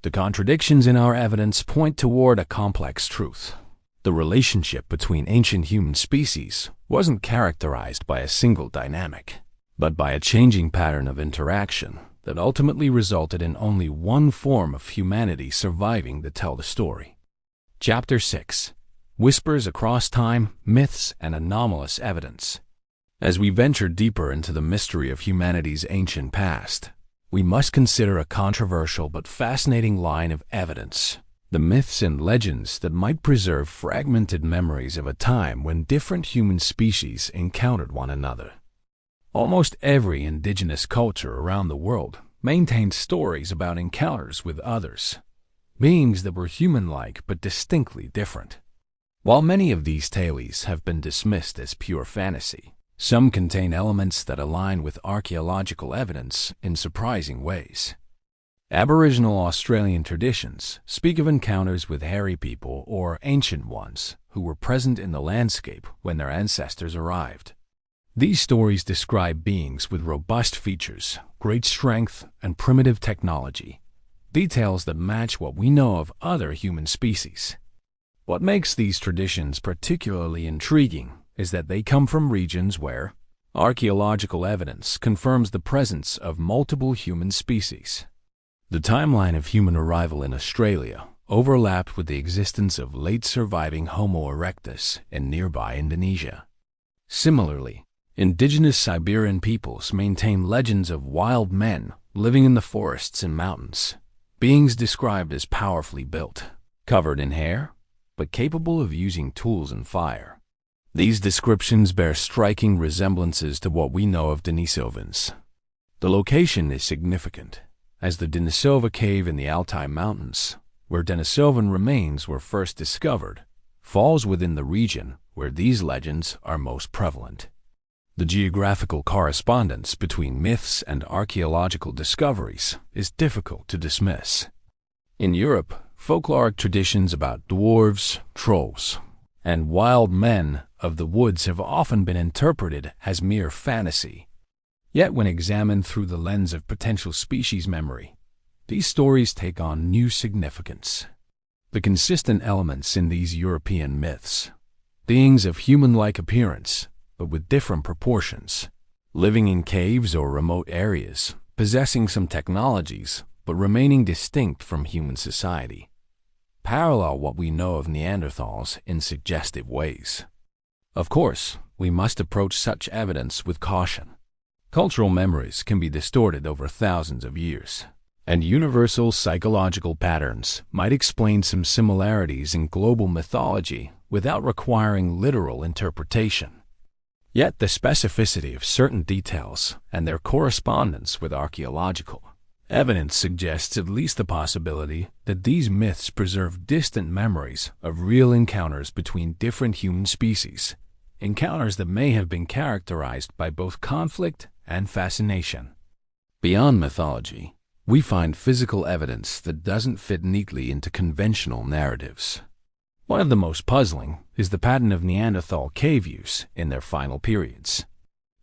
The contradictions in our evidence point toward a complex truth. The relationship between ancient human species wasn't characterized by a single dynamic, but by a changing pattern of interaction that ultimately resulted in only one form of humanity surviving to tell the story. Chapter 6: Whispers Across Time, Myths, and Anomalous Evidence. As we venture deeper into the mystery of humanity's ancient past, we must consider a controversial but fascinating line of evidence: the myths and legends that might preserve fragmented memories of a time when different human species encountered one another. Almost every indigenous culture around the world maintained stories about encounters with others, beings that were human-like but distinctly different. While many of these tales have been dismissed as pure fantasy, some contain elements that align with archaeological evidence in surprising ways. Aboriginal Australian traditions speak of encounters with hairy people or ancient ones who were present in the landscape when their ancestors arrived. These stories describe beings with robust features, great strength, and primitive technology, details that match what we know of other human species. What makes these traditions particularly intriguing is that they come from regions where archaeological evidence confirms the presence of multiple human species. The timeline of human arrival in Australia overlapped with the existence of late surviving Homo erectus in nearby Indonesia. Similarly, indigenous Siberian peoples maintain legends of wild men living in the forests and mountains, beings described as powerfully built, covered in hair, but capable of using tools and fire. These descriptions bear striking resemblances to what we know of Denisovans. The location is significant, as the Denisova cave in the Altai Mountains, where Denisovan remains were first discovered, falls within the region where these legends are most prevalent. The geographical correspondence between myths and archaeological discoveries is difficult to dismiss. In Europe, folkloric traditions about dwarves, trolls, and wild men of the woods have often been interpreted as mere fantasy. Yet when examined through the lens of potential species memory, these stories take on new significance. The consistent elements in these European myths, beings of human-like appearance, but with different proportions, living in caves or remote areas, possessing some technologies, but remaining distinct from human society, parallel what we know of Neanderthals in suggestive ways. Of course, we must approach such evidence with caution. Cultural memories can be distorted over thousands of years, and universal psychological patterns might explain some similarities in global mythology without requiring literal interpretation. Yet the specificity of certain details and their correspondence with archaeological evidence suggests at least the possibility that these myths preserve distant memories of real encounters between different human species, encounters that may have been characterized by both conflict and fascination. Beyond mythology, we find physical evidence that doesn't fit neatly into conventional narratives. One of the most puzzling is the pattern of Neanderthal cave use in their final periods.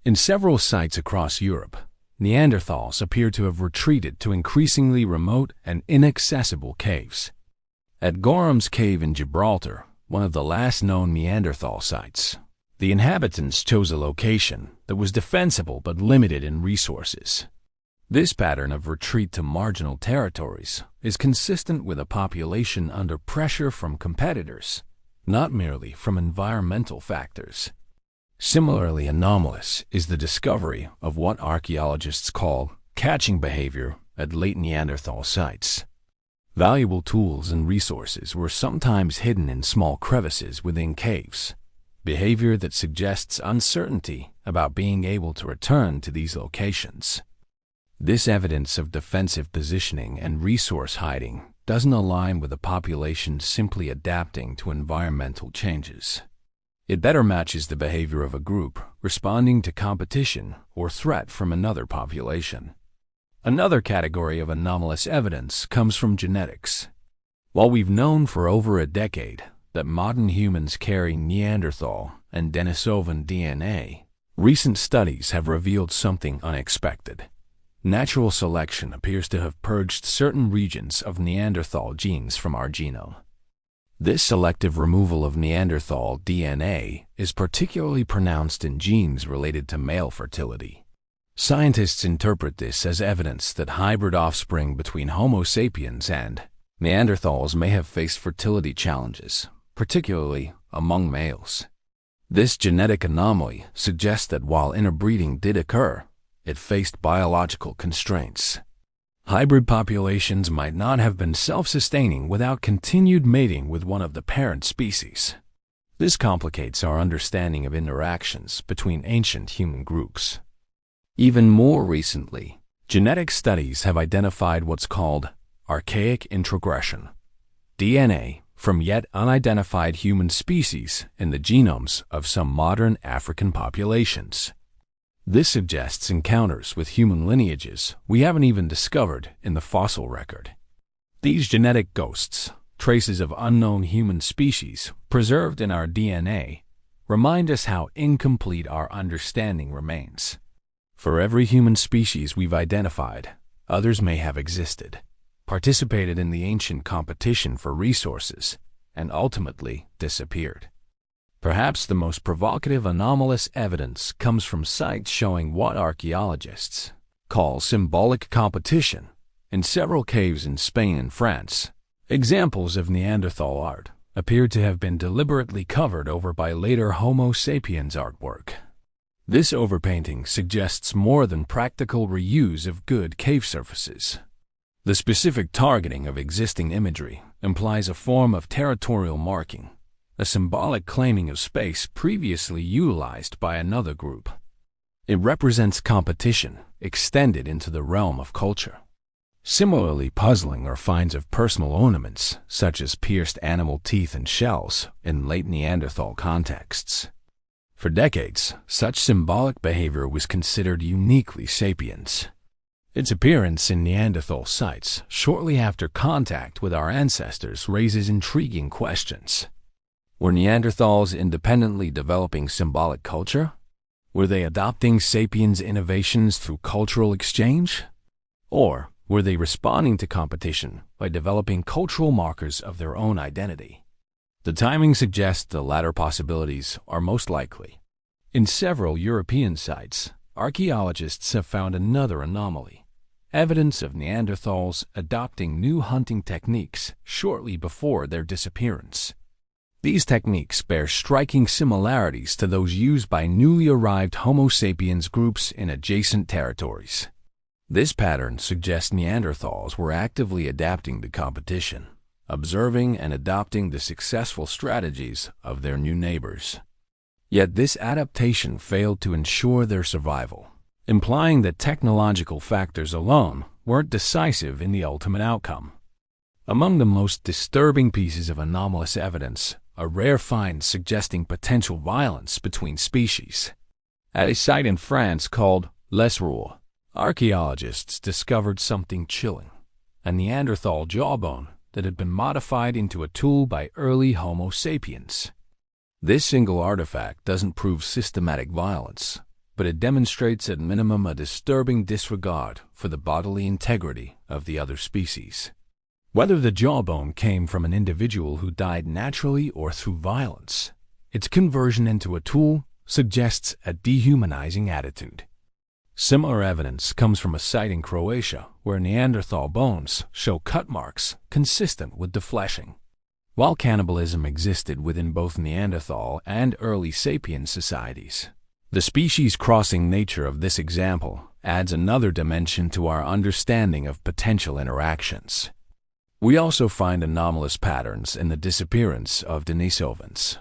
In several sites across Europe, Neanderthals appear to have retreated to increasingly remote and inaccessible caves. At Gorham's Cave in Gibraltar, one of the last known Neanderthal sites, the inhabitants chose a location that was defensible but limited in resources. This pattern of retreat to marginal territories is consistent with a population under pressure from competitors, not merely from environmental factors. Similarly anomalous is the discovery of what archaeologists call catching behavior at late Neanderthal sites. Valuable tools and resources were sometimes hidden in small crevices within caves, behavior that suggests uncertainty about being able to return to these locations. This evidence of defensive positioning and resource hiding doesn't align with the population simply adapting to environmental changes. It better matches the behavior of a group responding to competition or threat from another population. Another category of anomalous evidence comes from genetics. While we've known for over a decade that modern humans carry Neanderthal and Denisovan DNA, recent studies have revealed something unexpected. Natural selection appears to have purged certain regions of Neanderthal genes from our genome. This selective removal of Neanderthal DNA is particularly pronounced in genes related to male fertility. Scientists interpret this as evidence that hybrid offspring between Homo sapiens and Neanderthals may have faced fertility challenges, particularly among males. This genetic anomaly suggests that while interbreeding did occur, it faced biological constraints. Hybrid populations might not have been self-sustaining without continued mating with one of the parent species. This complicates our understanding of interactions between ancient human groups. Even more recently, genetic studies have identified what's called archaic introgression, DNA from yet unidentified human species in the genomes of some modern African populations. This suggests encounters with human lineages we haven't even discovered in the fossil record. These genetic ghosts, traces of unknown human species preserved in our DNA, remind us how incomplete our understanding remains. For every human species we've identified, others may have existed, participated in the ancient competition for resources, and ultimately disappeared. Perhaps the most provocative anomalous evidence comes from sites showing what archaeologists call symbolic competition in several caves in Spain and France. Examples of Neanderthal art appear to have been deliberately covered over by later Homo sapiens artwork. This overpainting suggests more than practical reuse of good cave surfaces. The specific targeting of existing imagery implies a form of territorial marking, a symbolic claiming of space previously utilized by another group. It represents competition extended into the realm of culture. Similarly puzzling are finds of personal ornaments, such as pierced animal teeth and shells, in late Neanderthal contexts. For decades, such symbolic behavior was considered uniquely sapiens. Its appearance in Neanderthal sites shortly after contact with our ancestors raises intriguing questions. Were Neanderthals independently developing symbolic culture? Were they adopting sapiens' innovations through cultural exchange? Or were they responding to competition by developing cultural markers of their own identity? The timing suggests the latter possibilities are most likely. In several European sites, archaeologists have found another anomaly, evidence of Neanderthals adopting new hunting techniques shortly before their disappearance. These techniques bear striking similarities to those used by newly arrived Homo sapiens groups in adjacent territories. This pattern suggests Neanderthals were actively adapting to competition, observing and adopting the successful strategies of their new neighbors. Yet this adaptation failed to ensure their survival, implying that technological factors alone weren't decisive in the ultimate outcome. Among the most disturbing pieces of anomalous evidence are rare finds suggesting potential violence between species. At a site in France called Les Roux, archaeologists discovered something chilling: a Neanderthal jawbone that had been modified into a tool by early Homo sapiens. This single artifact doesn't prove systematic violence, but it demonstrates at minimum a disturbing disregard for the bodily integrity of the other species. Whether the jawbone came from an individual who died naturally or through violence, its conversion into a tool suggests a dehumanizing attitude. Similar evidence comes from a site in Croatia where Neanderthal bones show cut marks consistent with defleshing. While cannibalism existed within both Neanderthal and early sapien societies, the species-crossing nature of this example adds another dimension to our understanding of potential interactions. We also find anomalous patterns in the disappearance of Denisovans.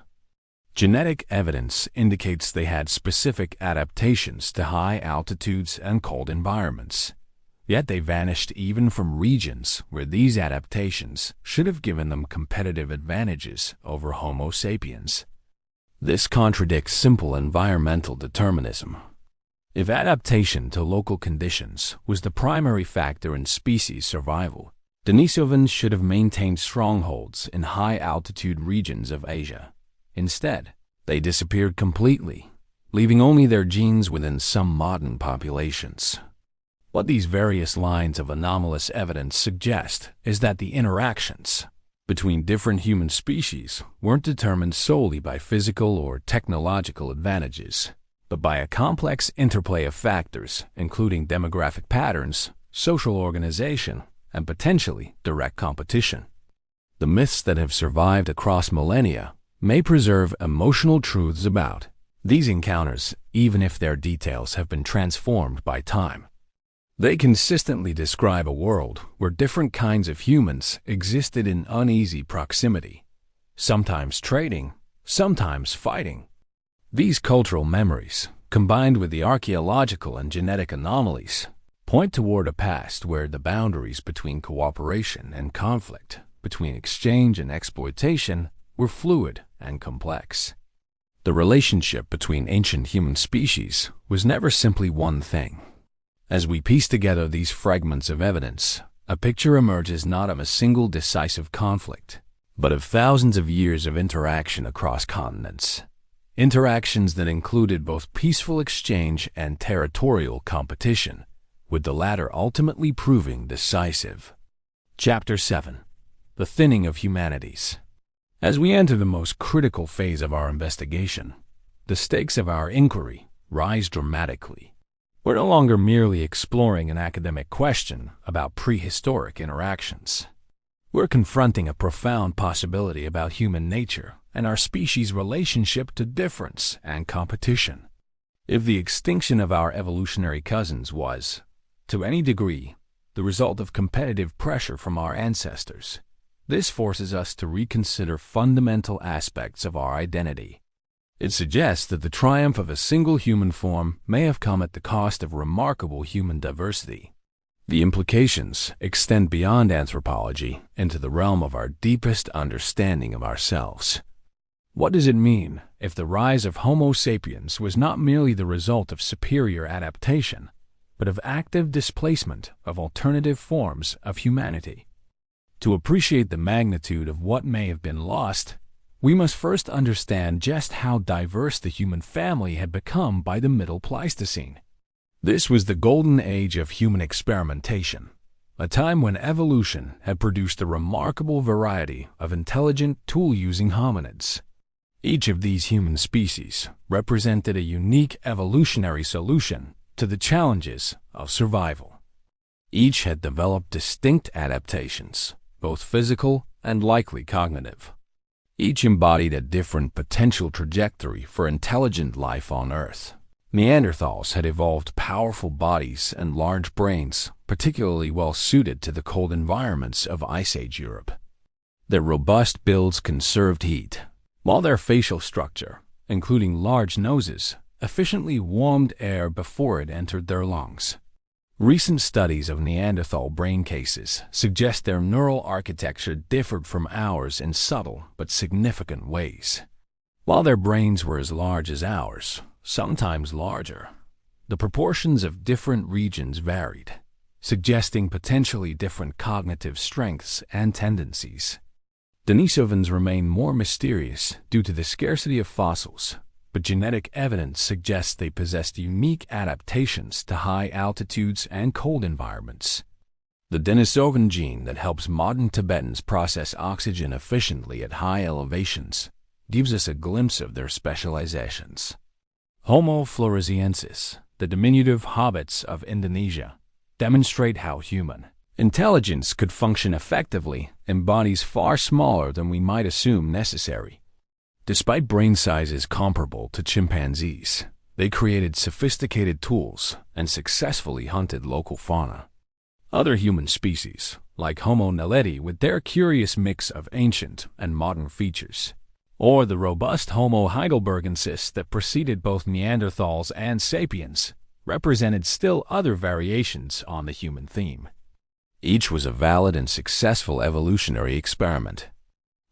Genetic evidence indicates they had specific adaptations to high altitudes and cold environments, yet they vanished even from regions where these adaptations should have given them competitive advantages over Homo sapiens. This contradicts simple environmental determinism. If adaptation to local conditions was the primary factor in species survival, Denisovans should have maintained strongholds in high-altitude regions of Asia. Instead, they disappeared completely, leaving only their genes within some modern populations. What these various lines of anomalous evidence suggest is that the interactions between different human species weren't determined solely by physical or technological advantages, but by a complex interplay of factors, including demographic patterns, social organization, and potentially direct competition. The myths that have survived across millennia may preserve emotional truths about these encounters, even if their details have been transformed by time. They consistently describe a world where different kinds of humans existed in uneasy proximity, sometimes trading, sometimes fighting. These cultural memories, combined with the archaeological and genetic anomalies, point toward a past where the boundaries between cooperation and conflict, between exchange and exploitation, were fluid and complex. The relationship between ancient human species was never simply one thing. As we piece together these fragments of evidence, a picture emerges not of a single decisive conflict, but of thousands of years of interaction across continents. Interactions that included both peaceful exchange and territorial competition, with the latter ultimately proving decisive. Chapter 7. The Thinning of Humanities. As we enter the most critical phase of our investigation, the stakes of our inquiry rise dramatically. We're no longer merely exploring an academic question about prehistoric interactions. We're confronting a profound possibility about human nature and our species' relationship to difference and competition. If the extinction of our evolutionary cousins was, to any degree, the result of competitive pressure from our ancestors, this forces us to reconsider fundamental aspects of our identity. It suggests that the triumph of a single human form may have come at the cost of remarkable human diversity. The implications extend beyond anthropology into the realm of our deepest understanding of ourselves. What does it mean if the rise of Homo sapiens was not merely the result of superior adaptation, but of active displacement of alternative forms of humanity? To appreciate the magnitude of what may have been lost, we must first understand just how diverse the human family had become by the Middle Pleistocene. This was the golden age of human experimentation, a time when evolution had produced a remarkable variety of intelligent, tool-using hominids. Each of these human species represented a unique evolutionary solution to the challenges of survival. Each had developed distinct adaptations, both physical and likely cognitive. Each embodied a different potential trajectory for intelligent life on Earth. Neanderthals had evolved powerful bodies and large brains, particularly well suited to the cold environments of Ice Age Europe. Their robust builds conserved heat, while their facial structure, including large noses, efficiently warmed air before it entered their lungs. Recent studies of Neanderthal brain cases suggest their neural architecture differed from ours in subtle but significant ways. While their brains were as large as ours, sometimes larger, the proportions of different regions varied, suggesting potentially different cognitive strengths and tendencies. Denisovans remain more mysterious due to the scarcity of fossils, but genetic evidence suggests they possessed unique adaptations to high altitudes and cold environments. The Denisovan gene that helps modern Tibetans process oxygen efficiently at high elevations gives us a glimpse of their specializations. Homo floresiensis, the diminutive hobbits of Indonesia, demonstrate how human intelligence could function effectively in bodies far smaller than we might assume necessary. Despite brain sizes comparable to chimpanzees, they created sophisticated tools and successfully hunted local fauna. Other human species, like Homo naledi with their curious mix of ancient and modern features, or the robust Homo heidelbergensis that preceded both Neanderthals and sapiens, represented still other variations on the human theme. Each was a valid and successful evolutionary experiment.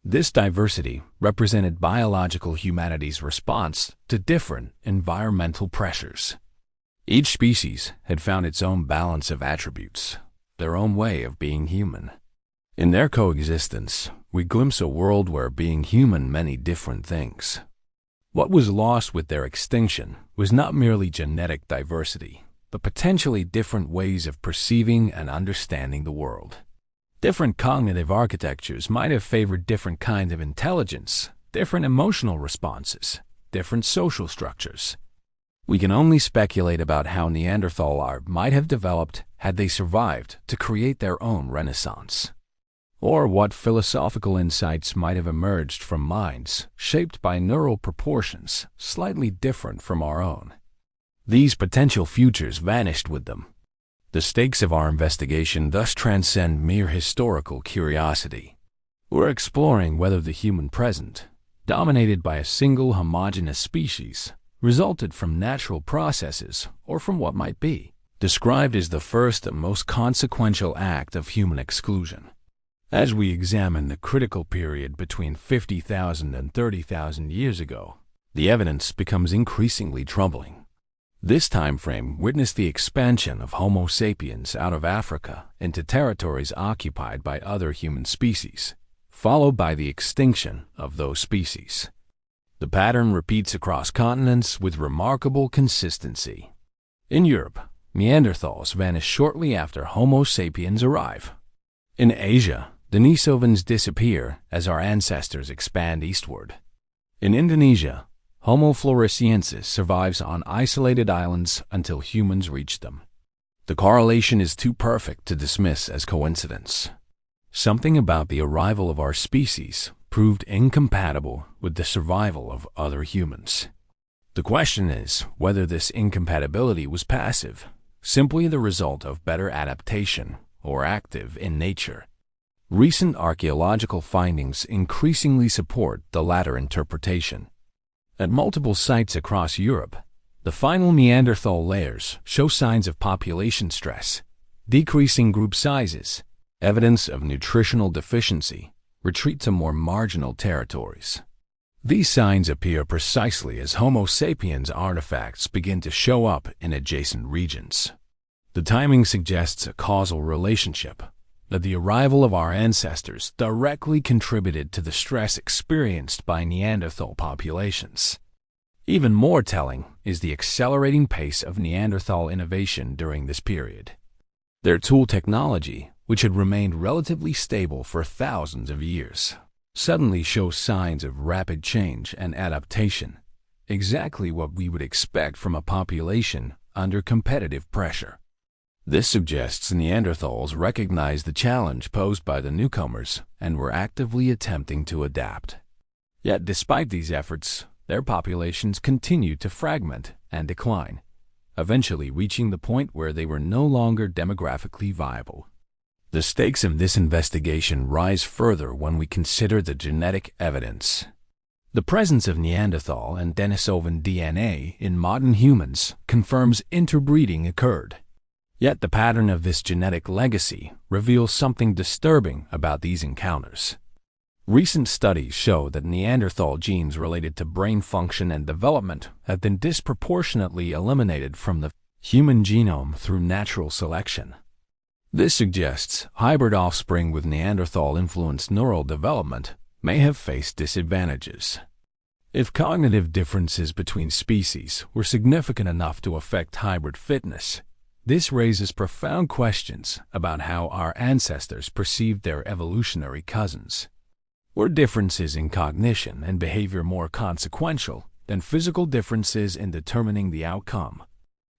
This diversity represented biological humanity's response to different environmental pressures. Each species had found its own balance of attributes, their own way of being human. In their coexistence, we glimpse a world where being human many different things. What was lost with their extinction was not merely genetic diversity, but potentially different ways of perceiving and understanding the world. Different cognitive architectures might have favored different kinds of intelligence, different emotional responses, different social structures. We can only speculate about how Neanderthal art might have developed had they survived to create their own renaissance, or what philosophical insights might have emerged from minds shaped by neural proportions slightly different from our own. These potential futures vanished with them. The stakes of our investigation thus transcend mere historical curiosity. We're exploring whether the human present, dominated by a single homogeneous species, resulted from natural processes or from what might be described as the first and most consequential act of human exclusion. As we examine the critical period between 50,000 and 30,000 years ago, the evidence becomes increasingly troubling. This time frame witnessed the expansion of Homo sapiens out of Africa into territories occupied by other human species, followed by the extinction of those species. The pattern repeats across continents with remarkable consistency. In Europe, Neanderthals vanish shortly after Homo sapiens arrive. In Asia, Denisovans disappear as our ancestors expand eastward. In Indonesia, Homo floresiensis survives on isolated islands until humans reach them. The correlation is too perfect to dismiss as coincidence. Something about the arrival of our species proved incompatible with the survival of other humans. The question is whether this incompatibility was passive, simply the result of better adaptation, or active in nature. Recent archaeological findings increasingly support the latter interpretation. At multiple sites across Europe, the final Neanderthal layers show signs of population stress, decreasing group sizes, evidence of nutritional deficiency, retreat to more marginal territories. These signs appear precisely as Homo sapiens artifacts begin to show up in adjacent regions. The timing suggests a causal relationship, that the arrival of our ancestors directly contributed to the stress experienced by Neanderthal populations. Even more telling is the accelerating pace of Neanderthal innovation during this period. Their tool technology, which had remained relatively stable for thousands of years, suddenly shows signs of rapid change and adaptation, exactly what we would expect from a population under competitive pressure. This suggests Neanderthals recognized the challenge posed by the newcomers and were actively attempting to adapt. Yet despite these efforts, their populations continued to fragment and decline, eventually reaching the point where they were no longer demographically viable. The stakes of this investigation rise further when we consider the genetic evidence. The presence of Neanderthal and Denisovan DNA in modern humans confirms interbreeding occurred. Yet the pattern of this genetic legacy reveals something disturbing about these encounters. Recent studies show that Neanderthal genes related to brain function and development have been disproportionately eliminated from the human genome through natural selection. This suggests hybrid offspring with Neanderthal-influenced neural development may have faced disadvantages. If cognitive differences between species were significant enough to affect hybrid fitness, this raises profound questions about how our ancestors perceived their evolutionary cousins. Were differences in cognition and behavior more consequential than physical differences in determining the outcome?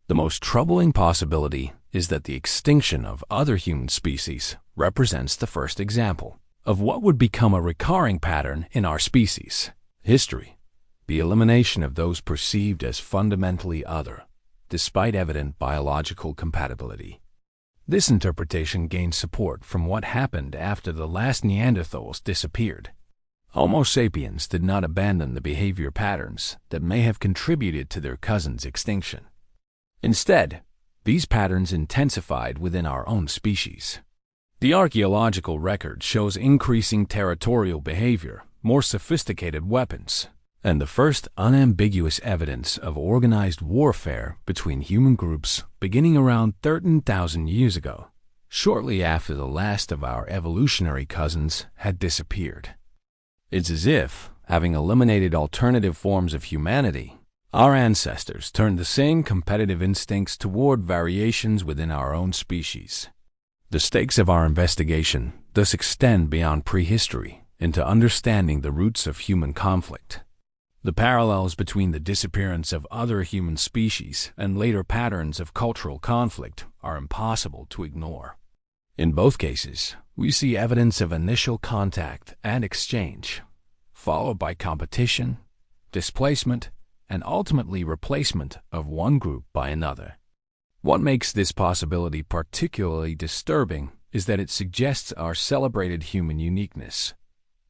The most troubling possibility is that the extinction of other human species represents the first example of what would become a recurring pattern in our species history: the elimination of those perceived as fundamentally other, despite evident biological compatibility. This interpretation gains support from what happened after the last Neanderthals disappeared. Homo sapiens did not abandon the behavior patterns that may have contributed to their cousins' extinction. Instead, these patterns intensified within our own species. The archaeological record shows increasing territorial behavior, more sophisticated weapons, and the first unambiguous evidence of organized warfare between human groups beginning around 13,000 years ago, shortly after the last of our evolutionary cousins had disappeared. It's as if, having eliminated alternative forms of humanity, our ancestors turned the same competitive instincts toward variations within our own species. The stakes of our investigation thus extend beyond prehistory into understanding the roots of human conflict. The parallels between the disappearance of other human species and later patterns of cultural conflict are impossible to ignore. In both cases, we see evidence of initial contact and exchange, followed by competition, displacement, and ultimately replacement of one group by another. What makes this possibility particularly disturbing is that it suggests our celebrated human uniqueness.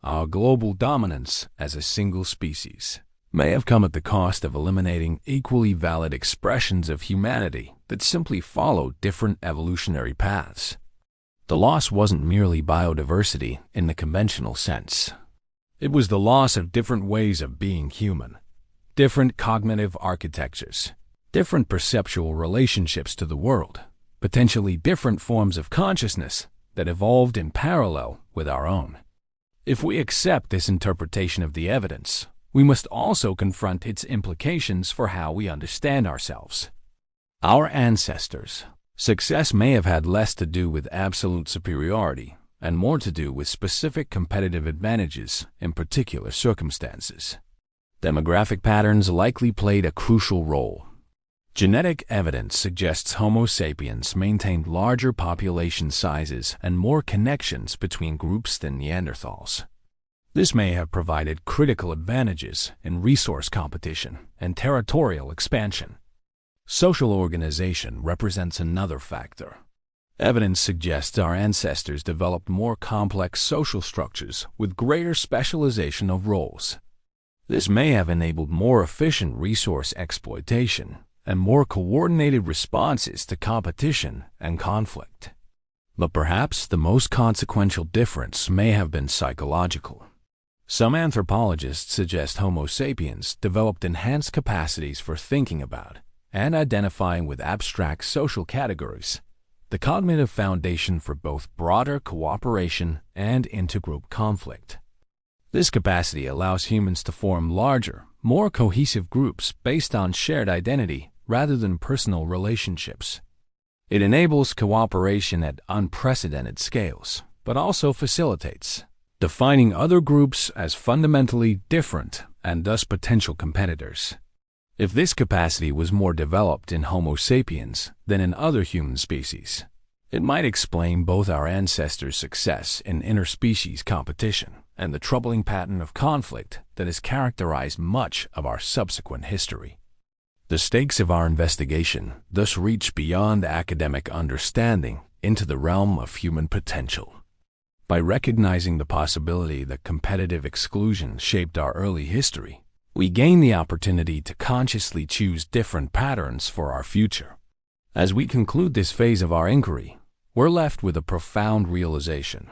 Our global dominance as a single species may have come at the cost of eliminating equally valid expressions of humanity that simply followed different evolutionary paths. The loss wasn't merely biodiversity in the conventional sense. It was the loss of different ways of being human, different cognitive architectures, different perceptual relationships to the world, potentially different forms of consciousness that evolved in parallel with our own. If we accept this interpretation of the evidence, we must also confront its implications for how we understand ourselves. Our ancestors' success may have had less to do with absolute superiority and more to do with specific competitive advantages in particular circumstances. Demographic patterns likely played a crucial role. Genetic evidence suggests Homo sapiens maintained larger population sizes and more connections between groups than Neanderthals. This may have provided critical advantages in resource competition and territorial expansion. Social organization represents another factor. Evidence suggests our ancestors developed more complex social structures with greater specialization of roles. This may have enabled more efficient resource exploitation and more coordinated responses to competition and conflict. But perhaps the most consequential difference may have been psychological. Some anthropologists suggest Homo sapiens developed enhanced capacities for thinking about and identifying with abstract social categories, the cognitive foundation for both broader cooperation and intergroup conflict. This capacity allows humans to form larger, more cohesive groups based on shared identity rather than personal relationships. It enables cooperation at unprecedented scales, but also facilitates defining other groups as fundamentally different and thus potential competitors. If this capacity was more developed in Homo sapiens than in other human species, it might explain both our ancestors' success in interspecies competition and the troubling pattern of conflict that has characterized much of our subsequent history. The stakes of our investigation thus reach beyond academic understanding into the realm of human potential. By recognizing the possibility that competitive exclusion shaped our early history, we gain the opportunity to consciously choose different patterns for our future. As we conclude this phase of our inquiry, we're left with a profound realization.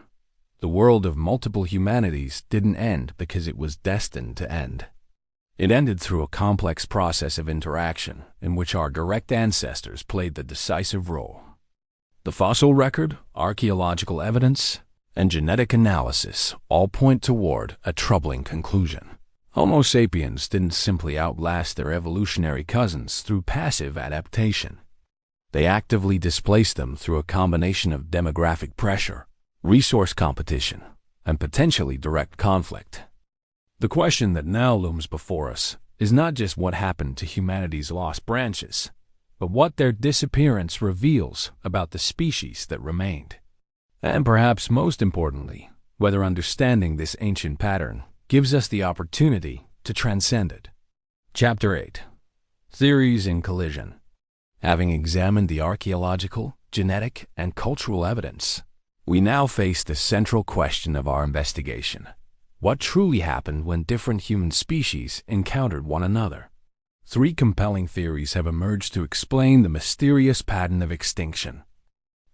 The world of multiple humanities didn't end because it was destined to end. It ended through a complex process of interaction in which our direct ancestors played the decisive role. The fossil record, archaeological evidence, and genetic analysis all point toward a troubling conclusion. Homo sapiens didn't simply outlast their evolutionary cousins through passive adaptation. They actively displaced them through a combination of demographic pressure, resource competition, and potentially direct conflict. The question that now looms before us is not just what happened to humanity's lost branches, but what their disappearance reveals about the species that remained. And perhaps most importantly, whether understanding this ancient pattern gives us the opportunity to transcend it. Chapter 8. Theories in Collision. Having examined the archaeological, genetic, and cultural evidence, we now face the central question of our investigation. What truly happened when different human species encountered one another? Three compelling theories have emerged to explain the mysterious pattern of extinction.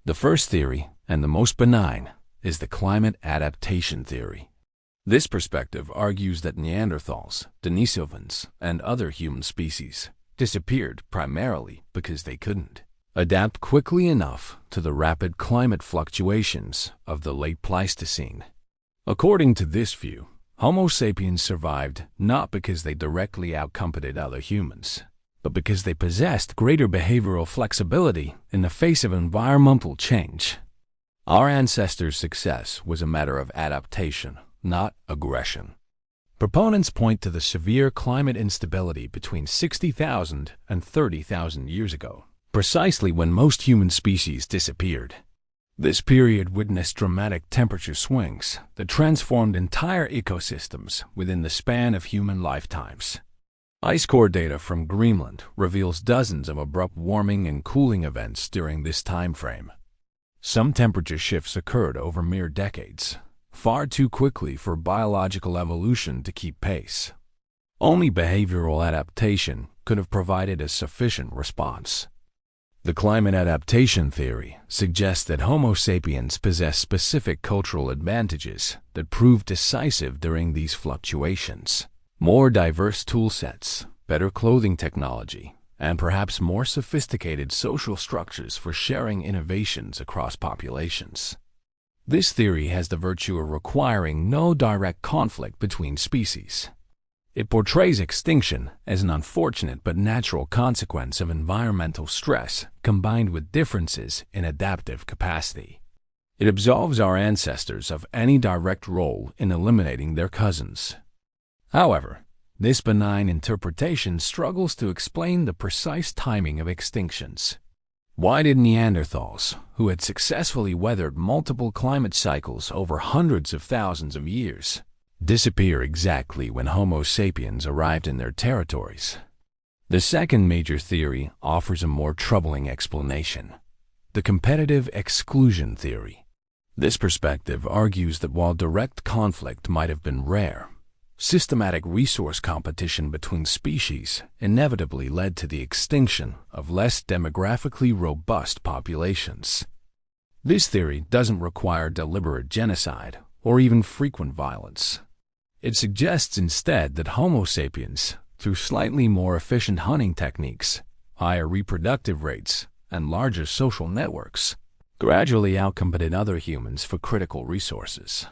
The first theory, and the most benign, is the climate adaptation theory. This perspective argues that Neanderthals, Denisovans, and other human species disappeared primarily because they couldn't adapt quickly enough to the rapid climate fluctuations of the late Pleistocene. According to this view, Homo sapiens survived not because they directly outcompeted other humans, but because they possessed greater behavioral flexibility in the face of environmental change. Our ancestors' success was a matter of adaptation, not aggression. Proponents point to the severe climate instability between 60,000 and 30,000 years ago, precisely when most human species disappeared. This period witnessed dramatic temperature swings that transformed entire ecosystems within the span of human lifetimes. Ice core data from Greenland reveals dozens of abrupt warming and cooling events during this time frame. Some temperature shifts occurred over mere decades, far too quickly for biological evolution to keep pace. Only behavioral adaptation could have provided a sufficient response. The climate adaptation theory suggests that Homo sapiens possess specific cultural advantages that proved decisive during these fluctuations. More diverse tool sets, better clothing technology, and perhaps more sophisticated social structures for sharing innovations across populations. This theory has the virtue of requiring no direct conflict between species. It portrays extinction as an unfortunate but natural consequence of environmental stress combined with differences in adaptive capacity. It absolves our ancestors of any direct role in eliminating their cousins. However, this benign interpretation struggles to explain the precise timing of extinctions. Why did Neanderthals, who had successfully weathered multiple climate cycles over hundreds of thousands of years, disappear exactly when Homo sapiens arrived in their territories? The second major theory offers a more troubling explanation: the competitive exclusion theory. This perspective argues that while direct conflict might have been rare, systematic resource competition between species inevitably led to the extinction of less demographically robust populations. This theory doesn't require deliberate genocide or even frequent violence. It suggests instead that Homo sapiens, through slightly more efficient hunting techniques, higher reproductive rates, and larger social networks, gradually outcompeted other humans for critical resources.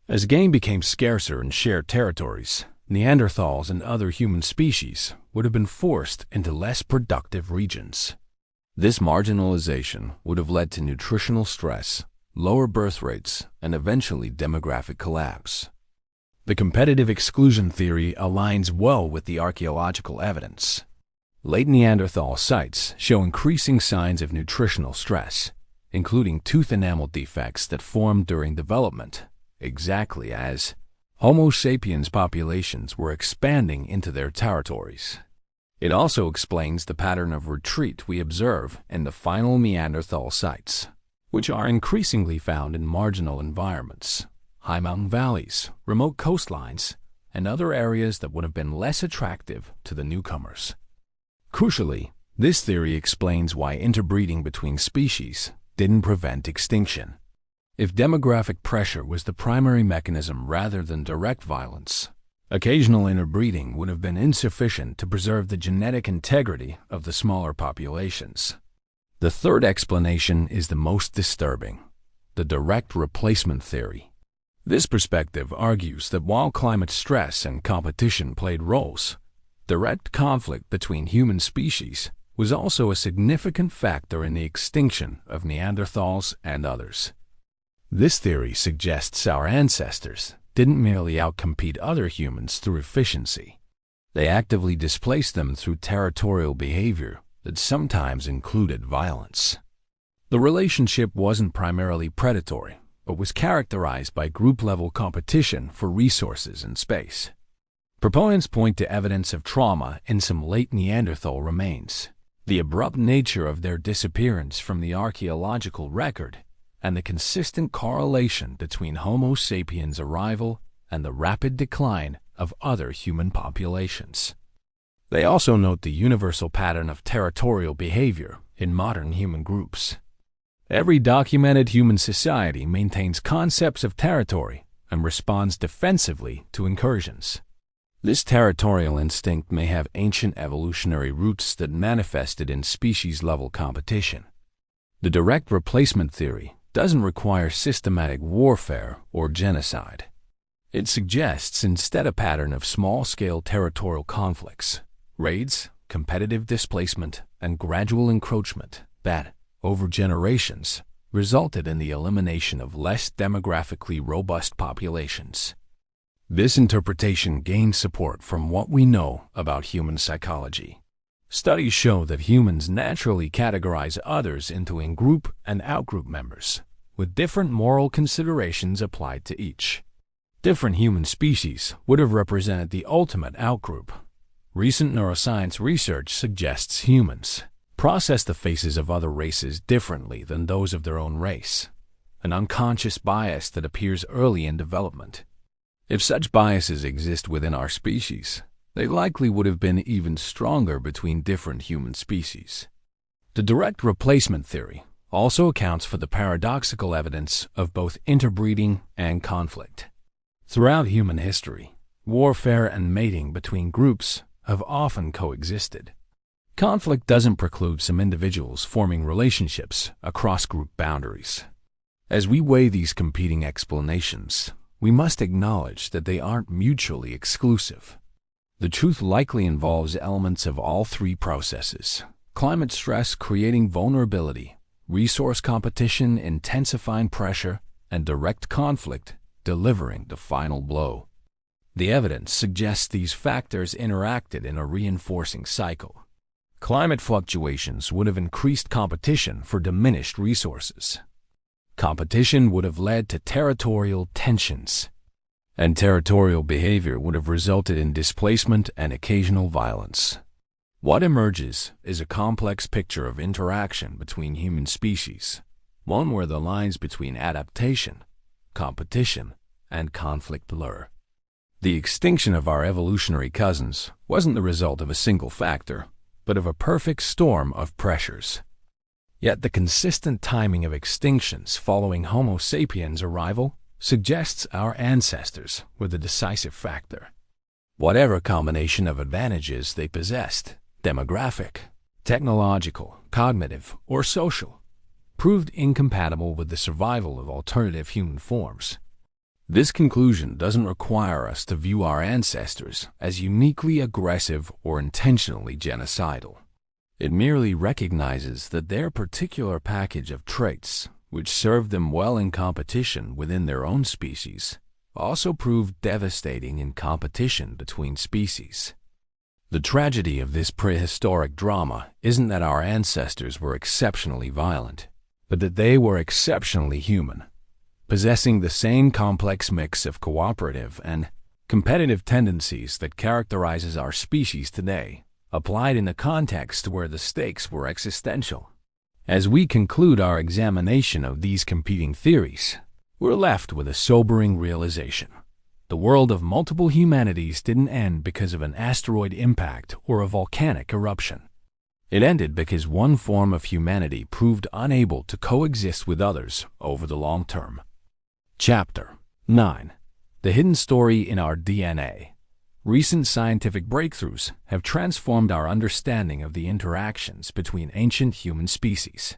As game became scarcer in shared territories, Neanderthals and other human species would have been forced into less productive regions. This marginalization would have led to nutritional stress, lower birth rates, and eventually demographic collapse. The competitive exclusion theory aligns well with the archaeological evidence. Late Neanderthal sites show increasing signs of nutritional stress, including tooth enamel defects that formed during development, exactly as Homo sapiens populations were expanding into their territories. It also explains the pattern of retreat we observe in the final Neanderthal sites, which are increasingly found in marginal environments, high mountain valleys, remote coastlines, and other areas that would have been less attractive to the newcomers. Crucially, this theory explains why interbreeding between species didn't prevent extinction. If demographic pressure was the primary mechanism rather than direct violence, occasional interbreeding would have been insufficient to preserve the genetic integrity of the smaller populations. The third explanation is the most disturbing: the direct replacement theory. This perspective argues that while climate stress and competition played roles, direct conflict between human species was also a significant factor in the extinction of Neanderthals and others. This theory suggests our ancestors didn't merely outcompete other humans through efficiency. They actively displaced them through territorial behavior that sometimes included violence. The relationship wasn't primarily predatory, but was characterized by group-level competition for resources and space. Proponents point to evidence of trauma in some late Neanderthal remains, the abrupt nature of their disappearance from the archaeological record, and the consistent correlation between Homo sapiens' arrival and the rapid decline of other human populations. They also note the universal pattern of territorial behavior in modern human groups. Every documented human society maintains concepts of territory and responds defensively to incursions. This territorial instinct may have ancient evolutionary roots that manifested in species-level competition. The direct replacement theory doesn't require systematic warfare or genocide. It suggests instead a pattern of small-scale territorial conflicts, raids, competitive displacement, and gradual encroachment that, over generations, resulted in the elimination of less demographically robust populations. This interpretation gains support from what we know about human psychology. Studies show that humans naturally categorize others into in-group and out-group members, with different moral considerations applied to each. Different human species would have represented the ultimate out-group. Recent neuroscience research suggests humans process the faces of other races differently than those of their own race, an unconscious bias that appears early in development. If such biases exist within our species, they likely would have been even stronger between different human species. The direct replacement theory also accounts for the paradoxical evidence of both interbreeding and conflict. Throughout human history, warfare and mating between groups have often coexisted. Conflict doesn't preclude some individuals forming relationships across group boundaries. As we weigh these competing explanations, we must acknowledge that they aren't mutually exclusive. The truth likely involves elements of all three processes: climate stress creating vulnerability, resource competition intensifying pressure, and direct conflict delivering the final blow. The evidence suggests these factors interacted in a reinforcing cycle. Climate fluctuations would have increased competition for diminished resources. Competition would have led to territorial tensions, and territorial behavior would have resulted in displacement and occasional violence. What emerges is a complex picture of interaction between human species, one where the lines between adaptation, competition, and conflict blur. The extinction of our evolutionary cousins wasn't the result of a single factor, but of a perfect storm of pressures. Yet the consistent timing of extinctions following Homo sapiens' arrival suggests our ancestors were the decisive factor. Whatever combination of advantages they possessed, demographic, technological, cognitive, or social, proved incompatible with the survival of alternative human forms. This conclusion doesn't require us to view our ancestors as uniquely aggressive or intentionally genocidal. It merely recognizes that their particular package of traits, which served them well in competition within their own species, also proved devastating in competition between species. The tragedy of this prehistoric drama isn't that our ancestors were exceptionally violent, but that they were exceptionally human, possessing the same complex mix of cooperative and competitive tendencies that characterizes our species today, applied in a context where the stakes were existential. As we conclude our examination of these competing theories, we're left with a sobering realization. The world of multiple humanities didn't end because of an asteroid impact or a volcanic eruption. It ended because one form of humanity proved unable to coexist with others over the long term. Chapter 9. The Hidden Story in Our DNA. Recent scientific breakthroughs have transformed our understanding of the interactions between ancient human species.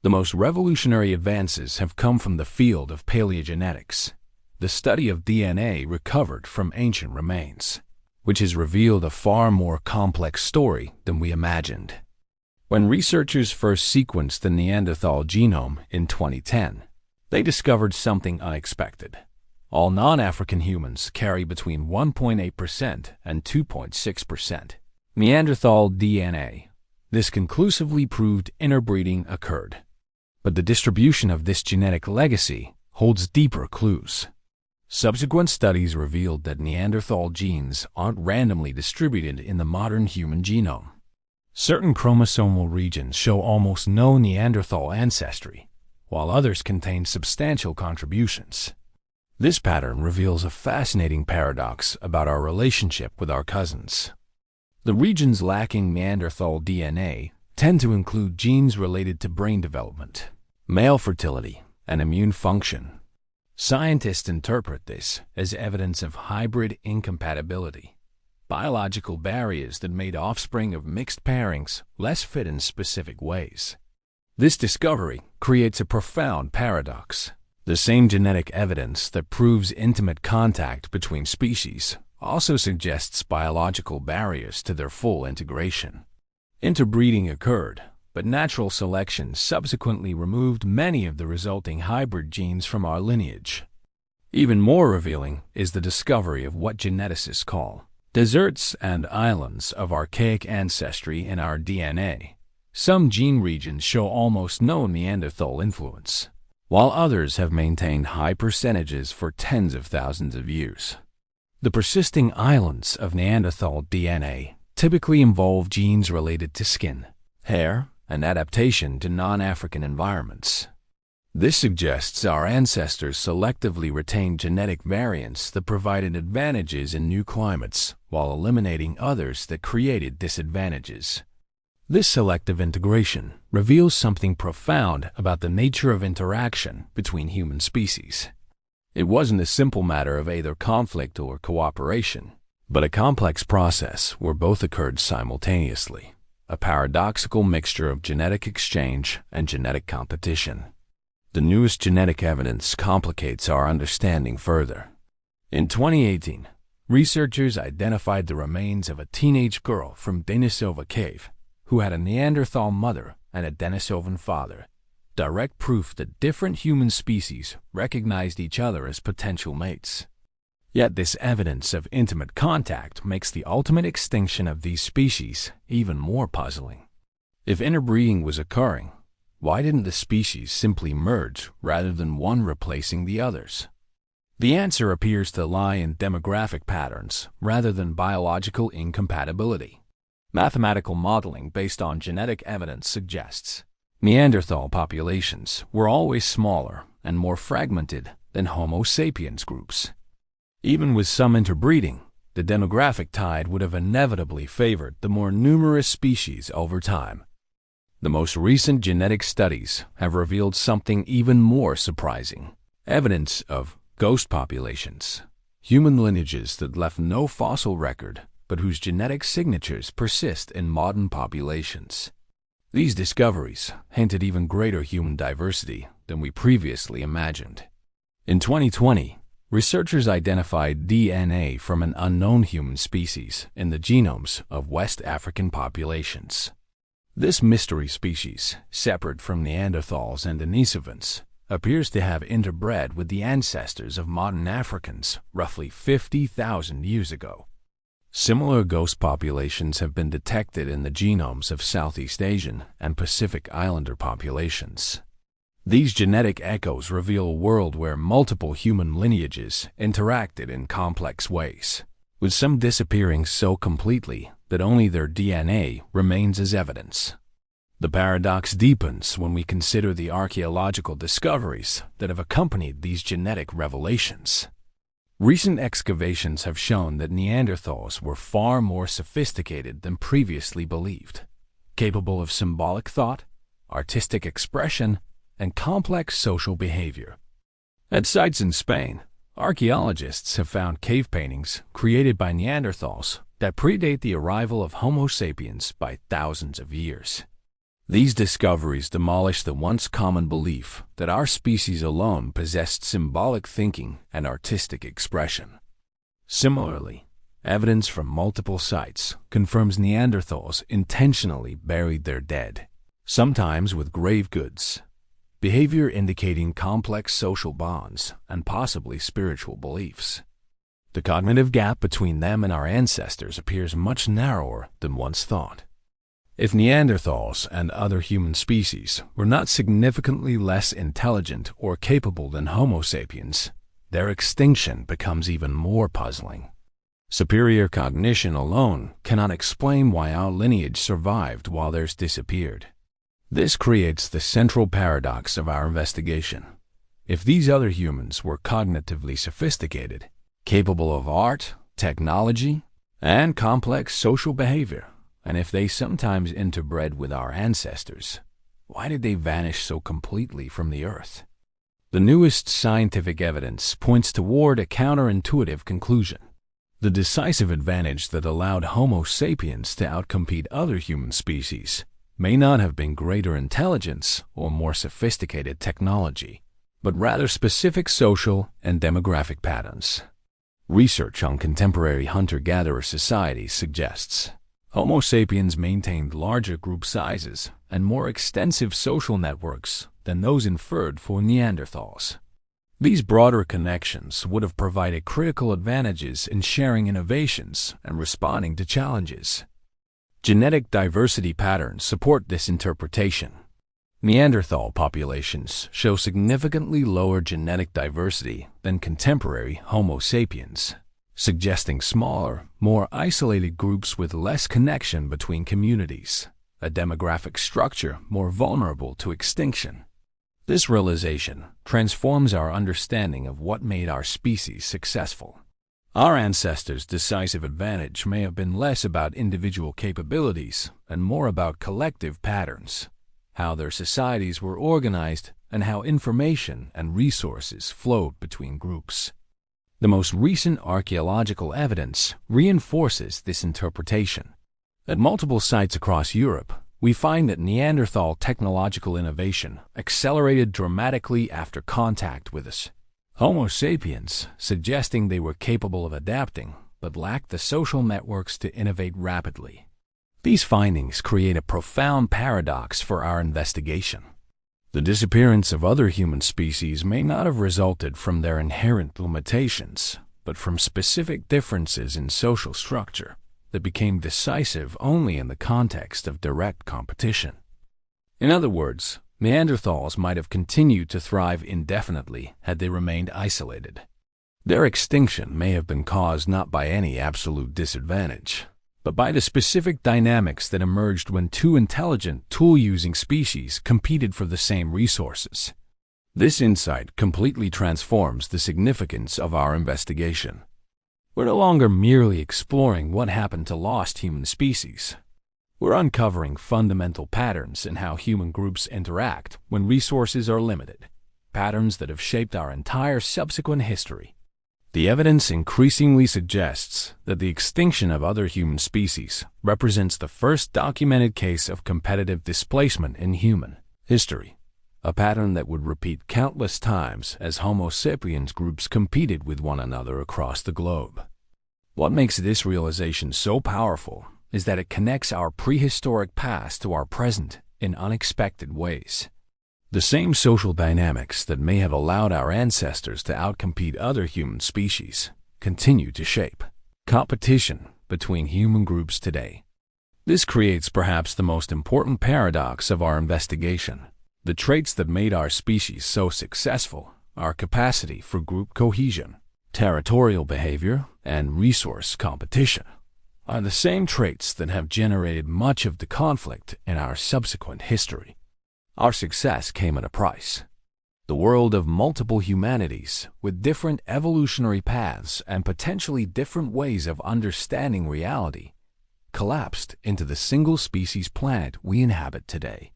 The most revolutionary advances have come from the field of paleogenetics, the study of DNA recovered from ancient remains, which has revealed a far more complex story than we imagined. When researchers first sequenced the Neanderthal genome in 2010, they discovered something unexpected. All non-African humans carry between 1.8% and 2.6% Neanderthal DNA. This conclusively proved interbreeding occurred. But the distribution of this genetic legacy holds deeper clues. Subsequent studies revealed that Neanderthal genes aren't randomly distributed in the modern human genome. Certain chromosomal regions show almost no Neanderthal ancestry, while others contain substantial contributions. This pattern reveals a fascinating paradox about our relationship with our cousins. The regions lacking Neanderthal DNA tend to include genes related to brain development, male fertility, and immune function. Scientists interpret this as evidence of hybrid incompatibility, biological barriers that made offspring of mixed pairings less fit in specific ways. This discovery creates a profound paradox. The same genetic evidence that proves intimate contact between species also suggests biological barriers to their full integration. Interbreeding occurred, but natural selection subsequently removed many of the resulting hybrid genes from our lineage. Even more revealing is the discovery of what geneticists call deserts and islands of archaic ancestry in our DNA. Some gene regions show almost no Neanderthal influence, while others have maintained high percentages for tens of thousands of years. The persisting islands of Neanderthal DNA typically involve genes related to skin, hair, and adaptation to non-African environments. This suggests our ancestors selectively retained genetic variants that provided advantages in new climates while eliminating others that created disadvantages. This selective integration reveals something profound about the nature of interaction between human species. It wasn't a simple matter of either conflict or cooperation, but a complex process where both occurred simultaneously, a paradoxical mixture of genetic exchange and genetic competition. The newest genetic evidence complicates our understanding further. In 2018, researchers identified the remains of a teenage girl from Denisova Cave who had a Neanderthal mother and a Denisovan father, direct proof that different human species recognized each other as potential mates. Yet this evidence of intimate contact makes the ultimate extinction of these species even more puzzling. If interbreeding was occurring, why didn't the species simply merge rather than one replacing the others? The answer appears to lie in demographic patterns rather than biological incompatibility. Mathematical modeling based on genetic evidence suggests Neanderthal populations were always smaller and more fragmented than Homo sapiens groups. Even with some interbreeding, the demographic tide would have inevitably favored the more numerous species over time. The most recent genetic studies have revealed something even more surprising: evidence of ghost populations, human lineages that left no fossil record but whose genetic signatures persist in modern populations. These discoveries hint at even greater human diversity than we previously imagined. In 2020, researchers identified DNA from an unknown human species in the genomes of West African populations. This mystery species, separate from Neanderthals and Denisovans, appears to have interbred with the ancestors of modern Africans roughly 50,000 years ago. Similar ghost populations have been detected in the genomes of Southeast Asian and Pacific Islander populations. These genetic echoes reveal a world where multiple human lineages interacted in complex ways, with some disappearing so completely that only their DNA remains as evidence. The paradox deepens when we consider the archaeological discoveries that have accompanied these genetic revelations. Recent excavations have shown that Neanderthals were far more sophisticated than previously believed, capable of symbolic thought, artistic expression, and complex social behavior. At sites in Spain, archaeologists have found cave paintings created by Neanderthals that predate the arrival of Homo sapiens by thousands of years. These discoveries demolish the once common belief that our species alone possessed symbolic thinking and artistic expression. Similarly, evidence from multiple sites confirms Neanderthals intentionally buried their dead, sometimes with grave goods, behavior indicating complex social bonds and possibly spiritual beliefs. The cognitive gap between them and our ancestors appears much narrower than once thought. If Neanderthals and other human species were not significantly less intelligent or capable than Homo sapiens, their extinction becomes even more puzzling. Superior cognition alone cannot explain why our lineage survived while theirs disappeared. This creates the central paradox of our investigation. If these other humans were cognitively sophisticated, capable of art, technology, and complex social behavior, and if they sometimes interbred with our ancestors, why did they vanish so completely from the earth? The newest scientific evidence points toward a counterintuitive conclusion. The decisive advantage that allowed Homo sapiens to outcompete other human species may not have been greater intelligence or more sophisticated technology, but rather specific social and demographic patterns. Research on contemporary hunter-gatherer societies suggests Homo sapiens maintained larger group sizes and more extensive social networks than those inferred for Neanderthals. These broader connections would have provided critical advantages in sharing innovations and responding to challenges. Genetic diversity patterns support this interpretation. Neanderthal populations show significantly lower genetic diversity than contemporary Homo sapiens, suggesting smaller, more isolated groups with less connection between communities, a demographic structure more vulnerable to extinction. This realization transforms our understanding of what made our species successful. Our ancestors' decisive advantage may have been less about individual capabilities and more about collective patterns, how their societies were organized and how information and resources flowed between groups. The most recent archaeological evidence reinforces this interpretation. At multiple sites across Europe, we find that Neanderthal technological innovation accelerated dramatically after contact with us. Homo sapiens, suggesting they were capable of adapting, but lacked the social networks to innovate rapidly. These findings create a profound paradox for our investigation. The disappearance of other human species may not have resulted from their inherent limitations, but from specific differences in social structure that became decisive only in the context of direct competition. In other words, Neanderthals might have continued to thrive indefinitely had they remained isolated. Their extinction may have been caused not by any absolute disadvantage, but by the specific dynamics that emerged when two intelligent, tool-using species competed for the same resources. This insight completely transforms the significance of our investigation. We're no longer merely exploring what happened to lost human species. We're uncovering fundamental patterns in how human groups interact when resources are limited, patterns that have shaped our entire subsequent history. The evidence increasingly suggests that the extinction of other human species represents the first documented case of competitive displacement in human history, a pattern that would repeat countless times as Homo sapiens groups competed with one another across the globe. What makes this realization so powerful is that it connects our prehistoric past to our present in unexpected ways. The same social dynamics that may have allowed our ancestors to outcompete other human species continue to shape competition between human groups today. This creates perhaps the most important paradox of our investigation. The traits that made our species so successful, our capacity for group cohesion, territorial behavior, and resource competition, are the same traits that have generated much of the conflict in our subsequent history. Our success came at a price. The world of multiple humanities, with different evolutionary paths and potentially different ways of understanding reality, collapsed into the single-species planet we inhabit today.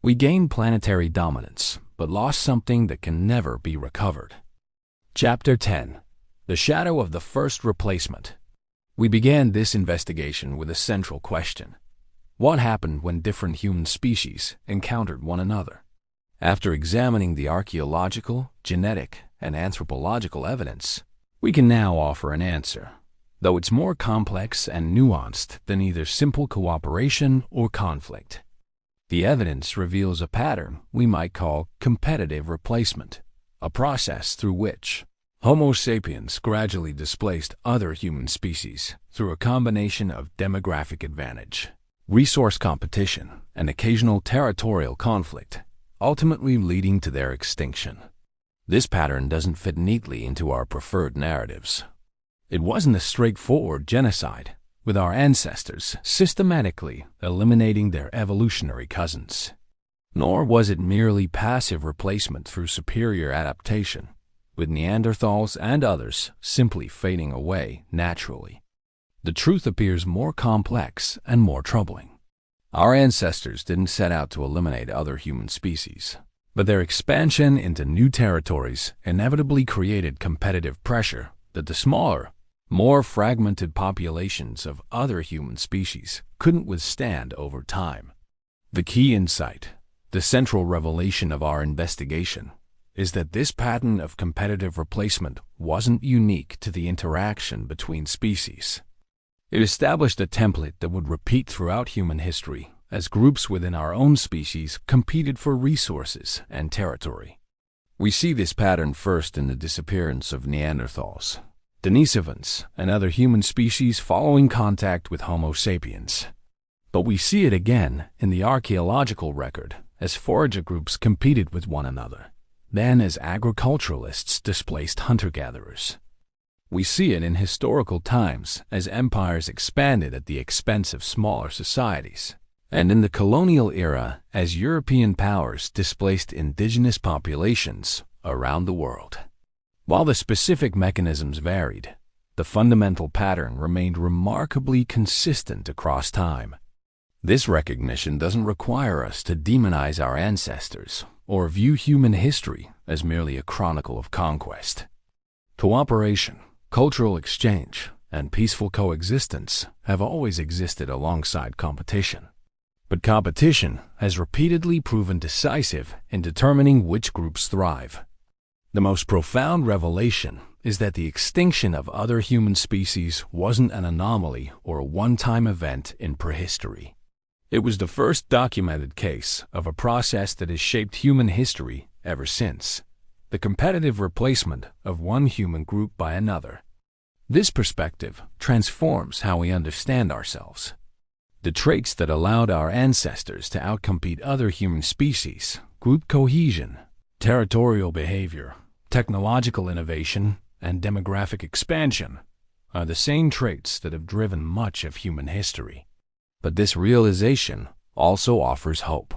We gained planetary dominance, but lost something that can never be recovered. Chapter 10. The Shadow of the First Replacement. We began this investigation with a central question. What happened when different human species encountered one another? After examining the archaeological, genetic, and anthropological evidence, we can now offer an answer, though it's more complex and nuanced than either simple cooperation or conflict. The evidence reveals a pattern we might call competitive replacement, a process through which Homo sapiens gradually displaced other human species through a combination of demographic advantage, resource competition, and occasional territorial conflict, ultimately leading to their extinction. This pattern doesn't fit neatly into our preferred narratives. It wasn't a straightforward genocide, with our ancestors systematically eliminating their evolutionary cousins. Nor was it merely passive replacement through superior adaptation, with Neanderthals and others simply fading away naturally. The truth appears more complex and more troubling. Our ancestors didn't set out to eliminate other human species, but their expansion into new territories inevitably created competitive pressure that the smaller, more fragmented populations of other human species couldn't withstand over time. The key insight, the central revelation of our investigation, is that this pattern of competitive replacement wasn't unique to the interaction between species. It established a template that would repeat throughout human history as groups within our own species competed for resources and territory. We see this pattern first in the disappearance of Neanderthals, Denisovans, and other human species following contact with Homo sapiens. But we see it again in the archaeological record as forager groups competed with one another, then as agriculturalists displaced hunter-gatherers. We see it in historical times as empires expanded at the expense of smaller societies, and in the colonial era as European powers displaced indigenous populations around the world. While the specific mechanisms varied, the fundamental pattern remained remarkably consistent across time. This recognition doesn't require us to demonize our ancestors or view human history as merely a chronicle of conquest. Cooperation, cultural exchange, and peaceful coexistence have always existed alongside competition. But competition has repeatedly proven decisive in determining which groups thrive. The most profound revelation is that the extinction of other human species wasn't an anomaly or a one-time event in prehistory. It was the first documented case of a process that has shaped human history ever since: the competitive replacement of one human group by another. This perspective transforms how we understand ourselves. The traits that allowed our ancestors to outcompete other human species, group cohesion, territorial behavior, technological innovation, and demographic expansion, are the same traits that have driven much of human history. But this realization also offers hope.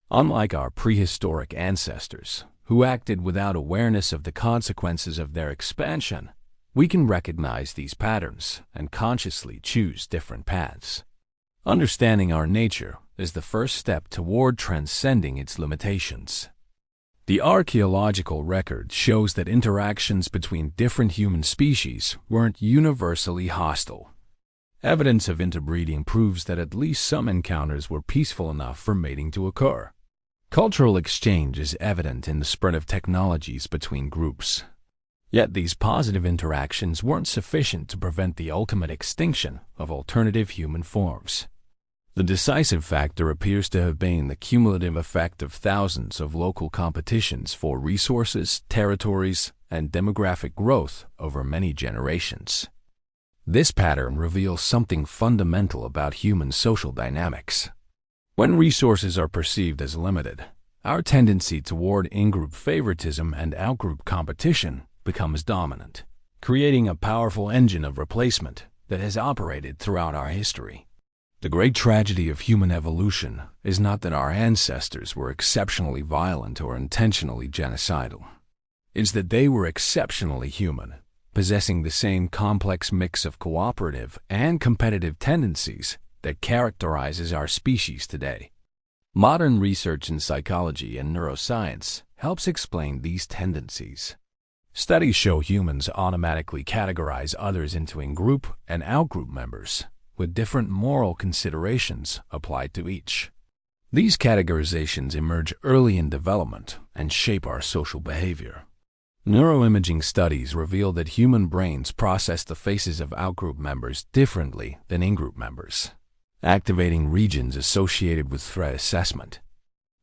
Unlike our prehistoric ancestors, who acted without awareness of the consequences of their expansion, we can recognize these patterns and consciously choose different paths. Understanding our nature is the first step toward transcending its limitations. The archaeological record shows that interactions between different human species weren't universally hostile. Evidence of interbreeding proves that at least some encounters were peaceful enough for mating to occur. Cultural exchange is evident in the spread of technologies between groups. Yet these positive interactions weren't sufficient to prevent the ultimate extinction of alternative human forms. The decisive factor appears to have been the cumulative effect of thousands of local competitions for resources, territories, and demographic growth over many generations. This pattern reveals something fundamental about human social dynamics. When resources are perceived as limited, our tendency toward in-group favoritism and out-group competition becomes dominant, creating a powerful engine of replacement that has operated throughout our history. The great tragedy of human evolution is not that our ancestors were exceptionally violent or intentionally genocidal. It's that they were exceptionally human, possessing the same complex mix of cooperative and competitive tendencies that characterizes our species today. Modern research in psychology and neuroscience helps explain these tendencies. Studies show humans automatically categorize others into in-group and out-group members, with different moral considerations applied to each. These categorizations emerge early in development and shape our social behavior. Neuroimaging studies reveal that human brains process the faces of out-group members differently than in-group members, activating regions associated with threat assessment.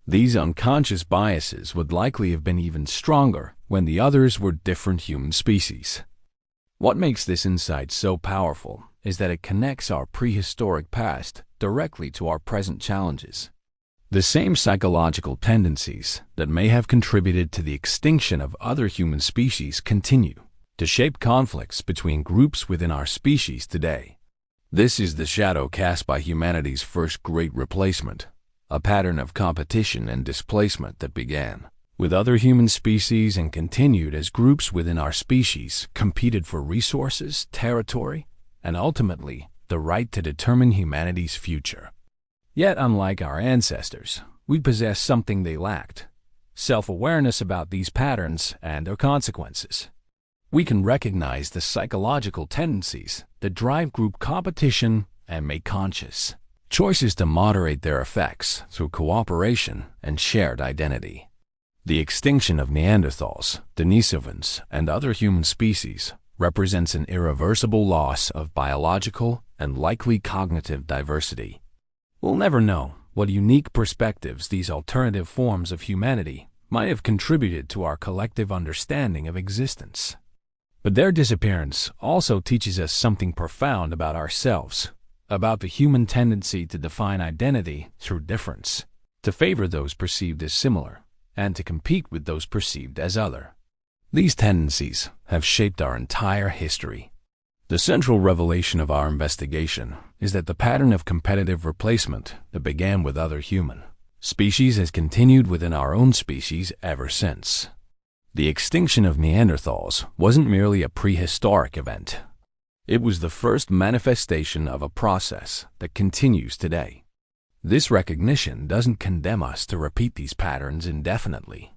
These unconscious biases would likely have been even stronger when the others were different human species. What makes this insight so powerful is that it connects our prehistoric past directly to our present challenges. The same psychological tendencies that may have contributed to the extinction of other human species continue to shape conflicts between groups within our species today. This is the shadow cast by humanity's first great replacement, a pattern of competition and displacement that began with other human species and continued as groups within our species competed for resources, territory, and ultimately the right to determine humanity's future. Yet, unlike our ancestors, we possess something they lacked: self-awareness about these patterns and their consequences. We can recognize the psychological tendencies that drive group competition and make conscious choices to moderate their effects through cooperation and shared identity. The extinction of Neanderthals, Denisovans, and other human species represents an irreversible loss of biological and likely cognitive diversity. We'll never know what unique perspectives these alternative forms of humanity might have contributed to our collective understanding of existence. But their disappearance also teaches us something profound about ourselves, about the human tendency to define identity through difference, to favor those perceived as similar, and to compete with those perceived as other. These tendencies have shaped our entire history. The central revelation of our investigation is that the pattern of competitive replacement that began with other human species has continued within our own species ever since. The extinction of Neanderthals wasn't merely a prehistoric event. It was the first manifestation of a process that continues today. This recognition doesn't condemn us to repeat these patterns indefinitely.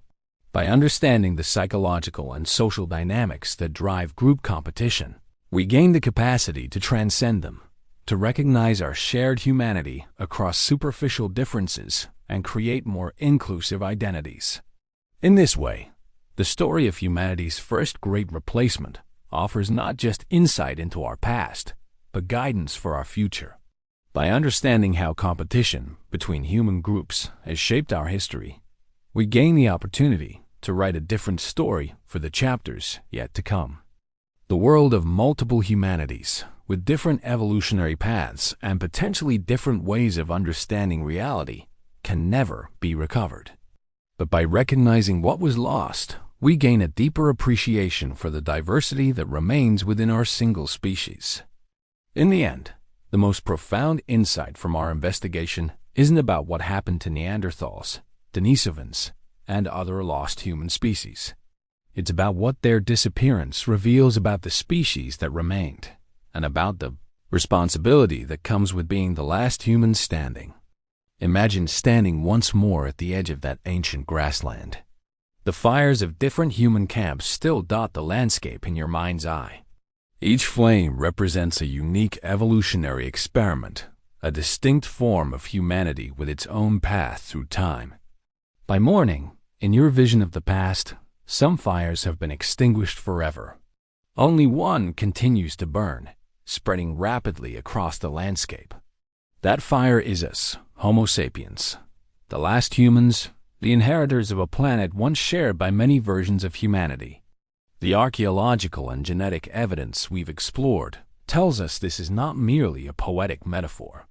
By understanding the psychological and social dynamics that drive group competition, we gain the capacity to transcend them, to recognize our shared humanity across superficial differences and create more inclusive identities. In this way, the story of humanity's first great replacement offers not just insight into our past, but guidance for our future. By understanding how competition between human groups has shaped our history, we gain the opportunity to write a different story for the chapters yet to come. The world of multiple humanities, with different evolutionary paths and potentially different ways of understanding reality, can never be recovered. But by recognizing what was lost, we gain a deeper appreciation for the diversity that remains within our single species. In the end, the most profound insight from our investigation isn't about what happened to Neanderthals, Denisovans, and other lost human species. It's about what their disappearance reveals about the species that remained, and about the responsibility that comes with being the last human standing. Imagine standing once more at the edge of that ancient grassland. The fires of different human camps still dot the landscape in your mind's eye. Each flame represents a unique evolutionary experiment, a distinct form of humanity with its own path through time. By morning, in your vision of the past, some fires have been extinguished forever. Only one continues to burn, spreading rapidly across the landscape. That fire is us, Homo sapiens, the last humans, the inheritors of a planet once shared by many versions of humanity. The archaeological and genetic evidence we've explored tells us this is not merely a poetic metaphor.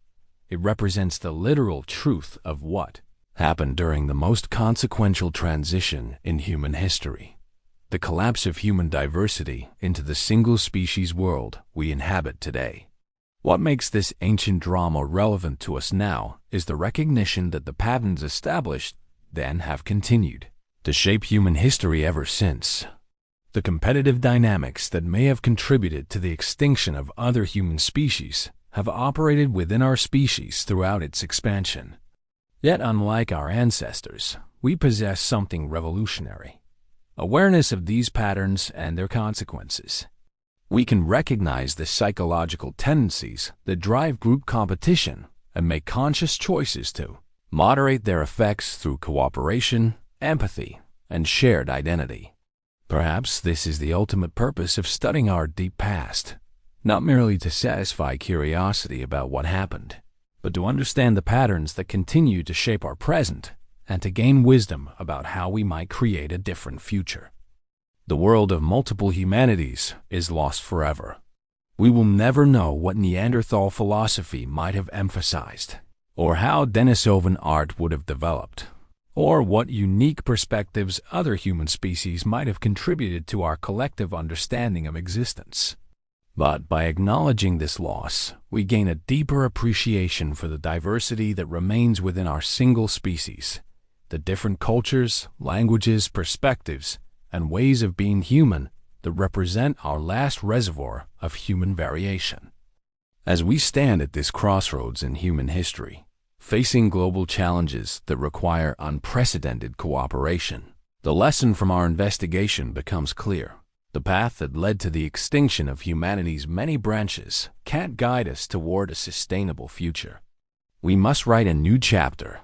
It represents the literal truth of what happened during the most consequential transition in human history, the the collapse of human diversity into the single-species world we inhabit today. What makes this ancient drama relevant to us now is the recognition that the patterns established then have continued to shape human history ever since. The competitive dynamics that may have contributed to the extinction of other human species have operated within our species throughout its expansion. Yet, unlike our ancestors, we possess something revolutionary: awareness of these patterns and their consequences. We can recognize the psychological tendencies that drive group competition and make conscious choices to moderate their effects through cooperation, empathy, and shared identity. Perhaps this is the ultimate purpose of studying our deep past, not merely to satisfy curiosity about what happened, but to understand the patterns that continue to shape our present and to gain wisdom about how we might create a different future. The world of multiple humanities is lost forever. We will never know what Neanderthal philosophy might have emphasized, or how Denisovan art would have developed, or what unique perspectives other human species might have contributed to our collective understanding of existence. But by acknowledging this loss, we gain a deeper appreciation for the diversity that remains within our single species, the different cultures, languages, perspectives, and ways of being human that represent our last reservoir of human variation. As we stand at this crossroads in human history, facing global challenges that require unprecedented cooperation, the lesson from our investigation becomes clear. The path that led to the extinction of humanity's many branches can't guide us toward a sustainable future. We must write a new chapter.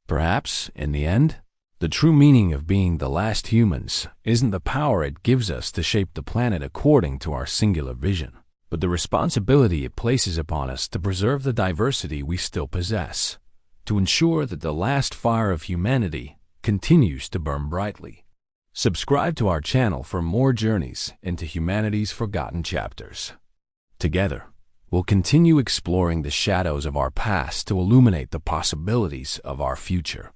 Perhaps, in the end, the true meaning of being the last humans isn't the power it gives us to shape the planet according to our singular vision, but the responsibility it places upon us to preserve the diversity we still possess, to ensure that the last fire of humanity continues to burn brightly. Subscribe to our channel for more journeys into humanity's forgotten chapters. Together, we'll continue exploring the shadows of our past to illuminate the possibilities of our future.